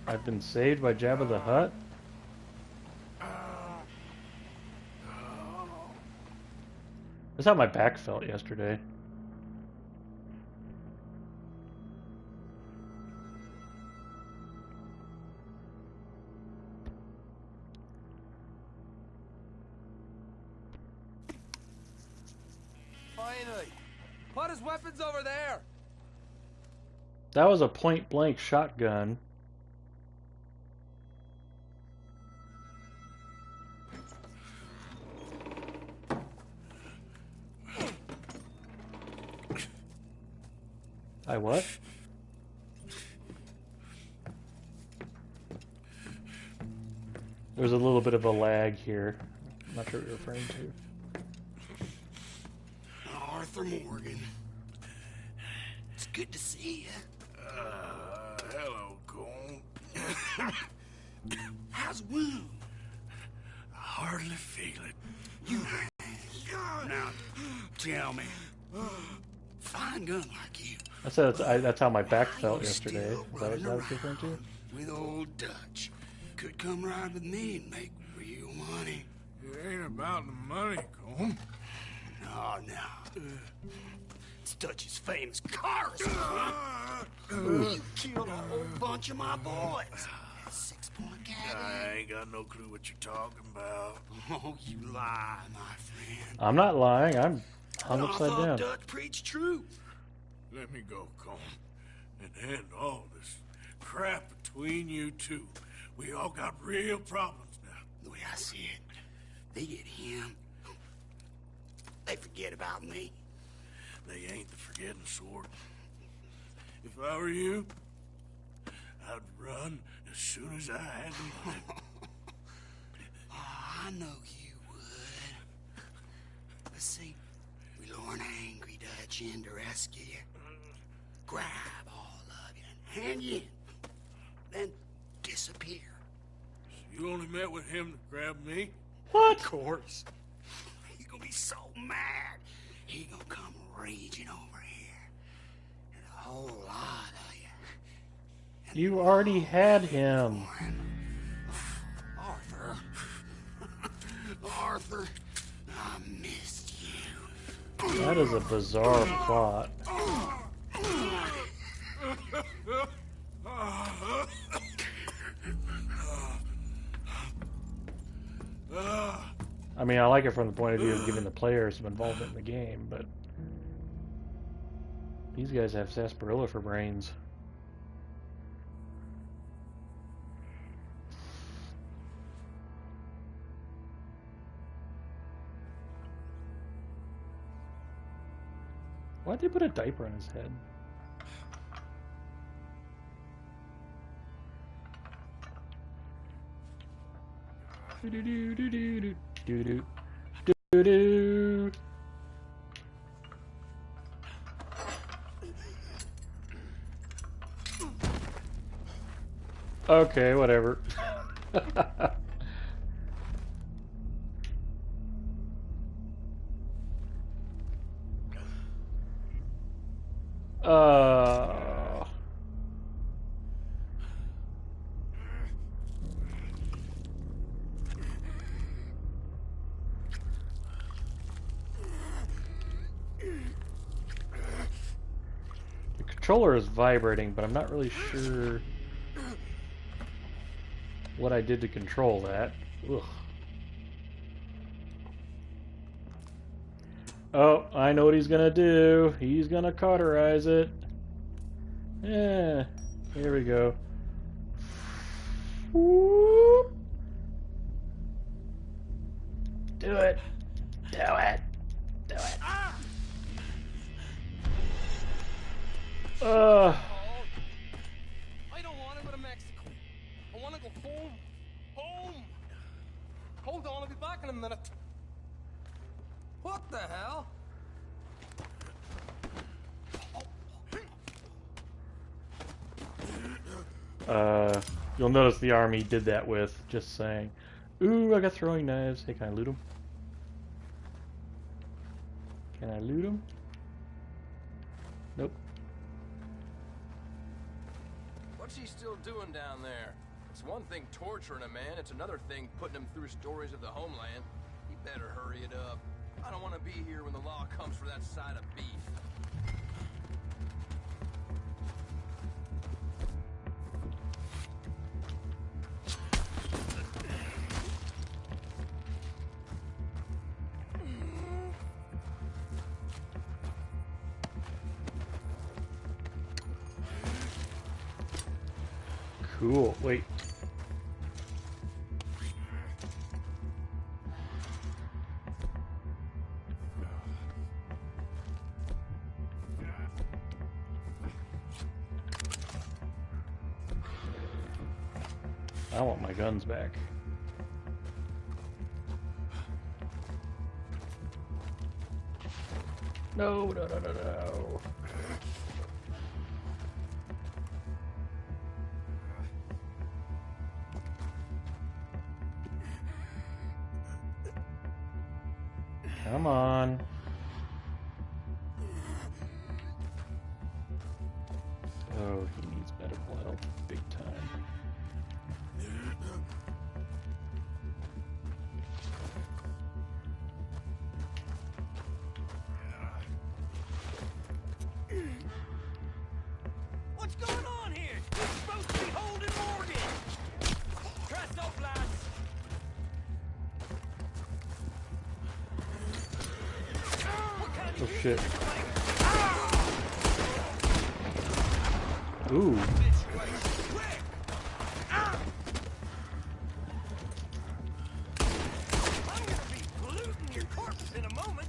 I've been saved by Jabba the Hutt? That's how my back felt yesterday. Finally. Put his weapons over there. That was a point-blank shotgun. I what? There's a little bit of a lag here. I'm not sure what you're referring to. Arthur Morgan. It's good to see you. Hello, Cole. How's the wound? I hardly feel it. You... Now, tell me. Fine gun like you. I said that's how my back felt yesterday. Is that what you're referring to? With old Dutch. Could come ride with me and make real money. It ain't about the money, Cole. No, no. Dutch's famous chorus. You killed a whole bunch of my boys. 6-point cat. I ain't got no clue what you're talking about. Oh, you lie, my friend. I'm not lying. I'm hung I upside thought down. Dutch preached truth. Let me go, Colm, and end all this crap between you two. We all got real problems now. The way I see it, they get him. They forget about me. They ain't the forgetting sort. If I were you, I'd run as soon as I had the money. Oh, I know you would. But see, we lure an angry Dutch in to rescue you. Grab all of you and hand you in. Then disappear. So you only met with him to grab me? What? Of course. He's gonna be so mad. He gonna come raging over here. And a whole lot of you. You already had him. Arthur. Arthur, I missed you. That is a bizarre plot. I mean, I like it from the point of view of giving the players some involvement in the game, but these guys have sarsaparilla for brains. Why'd they put a diaper on his head? Do-do-do-do-do-do-do. Okay, whatever. The controller is vibrating, but I'm not really sure what I did to control that. Ugh. Oh, I know what he's gonna do. He's gonna cauterize it. Yeah, here we go. Whoop. Do it. Do it. Do it. I don't want to go to Mexico. I want to go home. Home. Hold on, I'll be back in a minute. What the hell? You'll notice the army did that with, just saying. Ooh, I got throwing knives. Hey, can I loot them? Can I loot them? Nope. What's he still doing down there? It's one thing torturing a man, it's another thing putting him through stories of the homeland. He better hurry it up. I don't want to be here when the law comes for that side of beef. Cool. Wait. I want my guns back. No, no, no, no, no. Come on. Oh, he needs medical help big time. shit. Ooh. In a moment.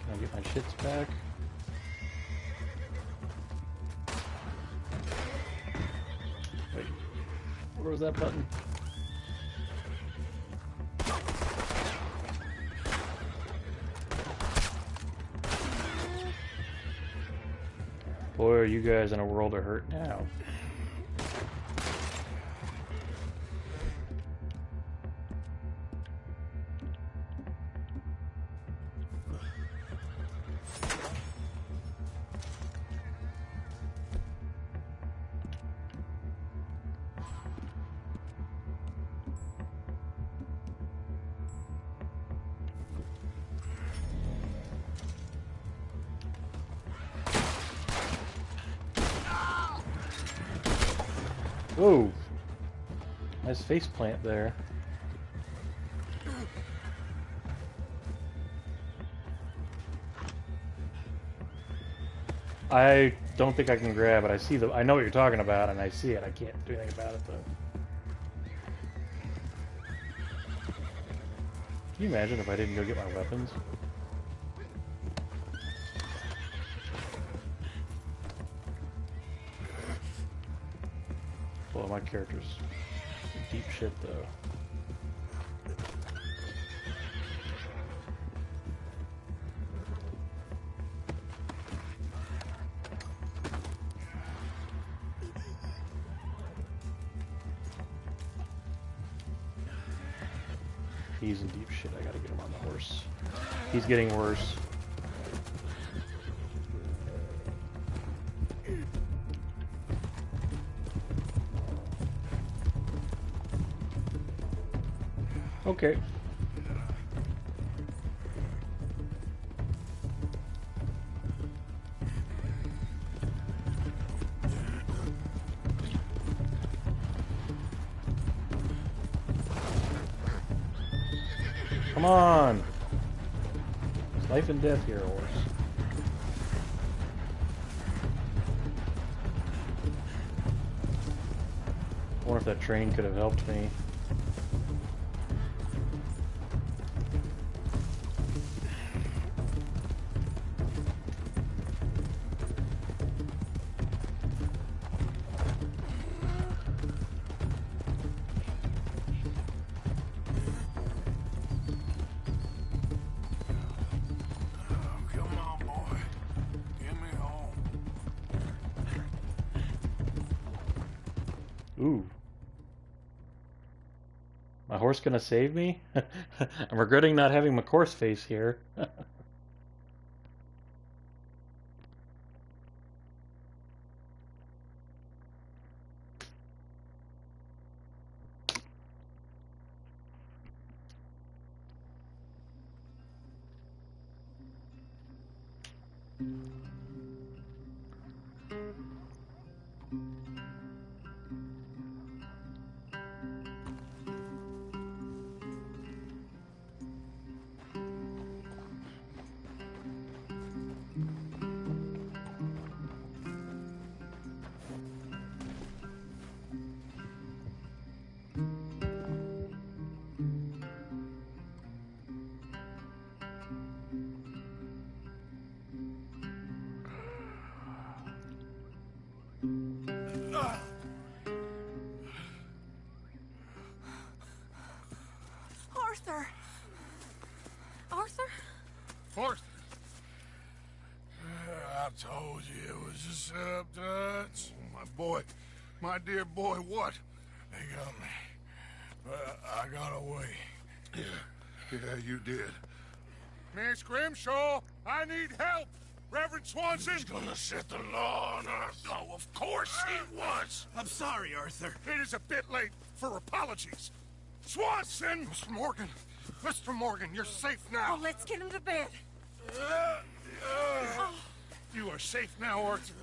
Can I get my shits back? Wait, where was that button? Boy, are you guys in a world of hurt now. Whoa! Nice face plant there. I don't think I can grab it. I know what you're talking about, and I see it. I can't do anything about it, though. Can you imagine if I didn't go get my weapons? Well, my character's deep shit, though. He's in deep shit. I gotta get him on the horse. He's getting worse. Okay. Come on! It's life and death here, horse. I wonder if that train could have helped me. Ooh. My horse gonna save me? I'm regretting not having my horse face here. Arthur! Arthur? Arthur! I told you it was a setup, Dutch. My boy, my dear boy, what? They got me. I got away. Yeah, you did. Miss Grimshaw, I need help! Reverend Swanson! He's gonna set the law on us. Oh, of course he was! I'm sorry, Arthur. It is a bit late for apologies. Swanson! Mr. Morgan! Mr. Morgan, you're safe now. Oh, let's get him to bed. You are safe now, Arthur.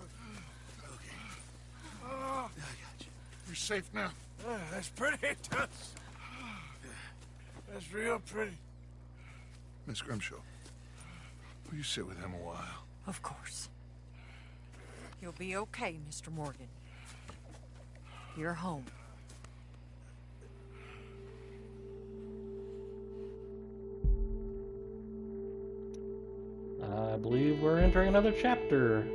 Okay. I got you. You're safe now. That's pretty tough. That's real pretty. Miss Grimshaw, will you sit with him a while? Of course. You'll be okay, Mr. Morgan. You're home. I believe we're entering another chapter.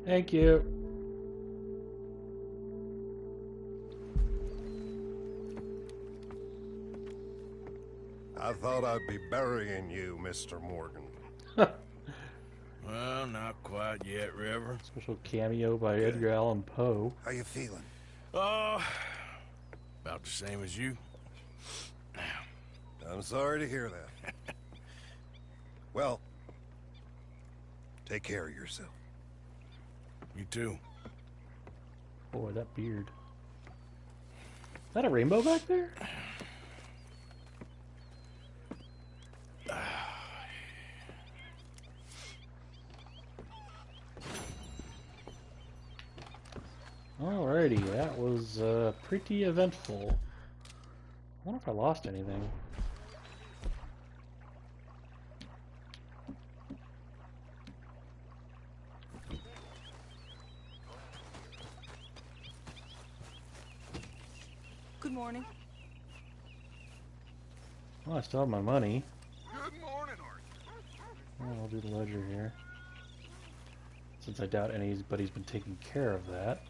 Thank you. I thought I'd be burying you, Mr. Morgan. Well, not quite yet, River. Special cameo by Edgar Allan Poe. How you feeling? Oh, about the same as you. I'm sorry to hear that. Well, take care of yourself. You too. Boy, that beard. Is that a rainbow back there? Alrighty, that was pretty eventful. I wonder if I lost anything. Good morning. Well, I still have my money. Good morning, Arthur. Well, I'll do the ledger here. Since I doubt anybody's been taking care of that.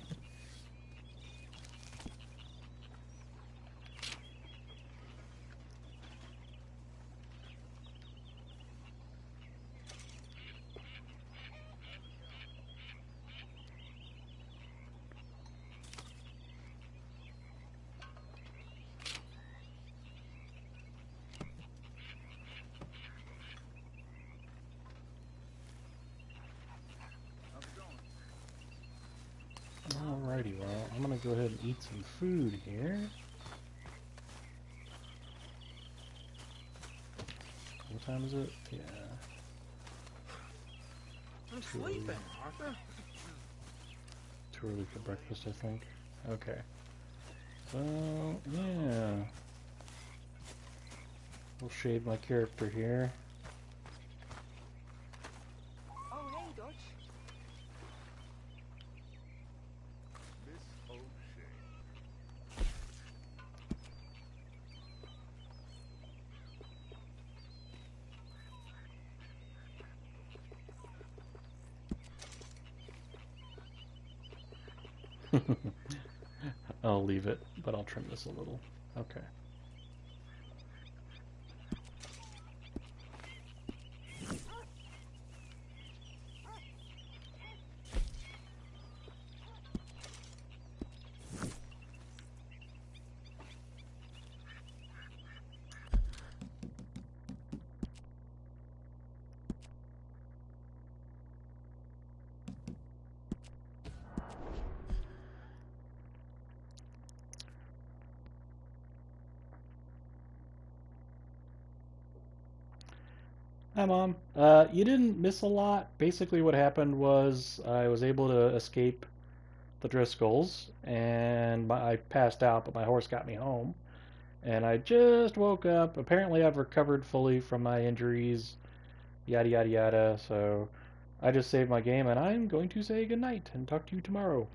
Alrighty, well, I'm gonna go ahead and eat some food here. What time is it? Yeah. I'm sleeping, Arthur. Too early for breakfast, I think. Okay. So, yeah. We'll shade my character here. Oh, hey, Dutch. Miss O'Shea. I'll leave it, but I'll trim this a little. Okay. Hi, Mom. You didn't miss a lot. Basically, what happened was I was able to escape the Driscolls, and I passed out, but my horse got me home. And I just woke up. Apparently, I've recovered fully from my injuries, yada yada yada. So I just saved my game, and I'm going to say goodnight and talk to you tomorrow.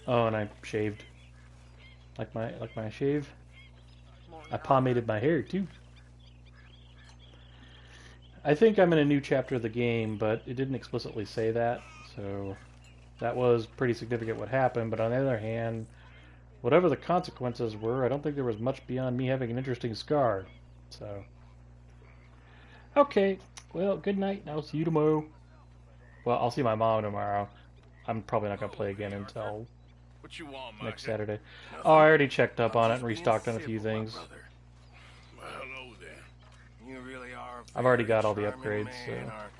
Oh, and I shaved. Like my shave. I pomaded my hair too. I think I'm in a new chapter of the game, but it didn't explicitly say that, so that was pretty significant what happened. But on the other hand, whatever the consequences were, I don't think there was much beyond me having an interesting scar. So, okay, well, good night, and I'll see you tomorrow. Well, I'll see my mom tomorrow. I'm probably not going to play again until What you want, next Micah? Saturday. Oh, I already checked up on it and restocked on a few things. Well, hello there. You really are. I've already got all the charming upgrades, man, so. aren't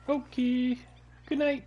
you? Okay, good night.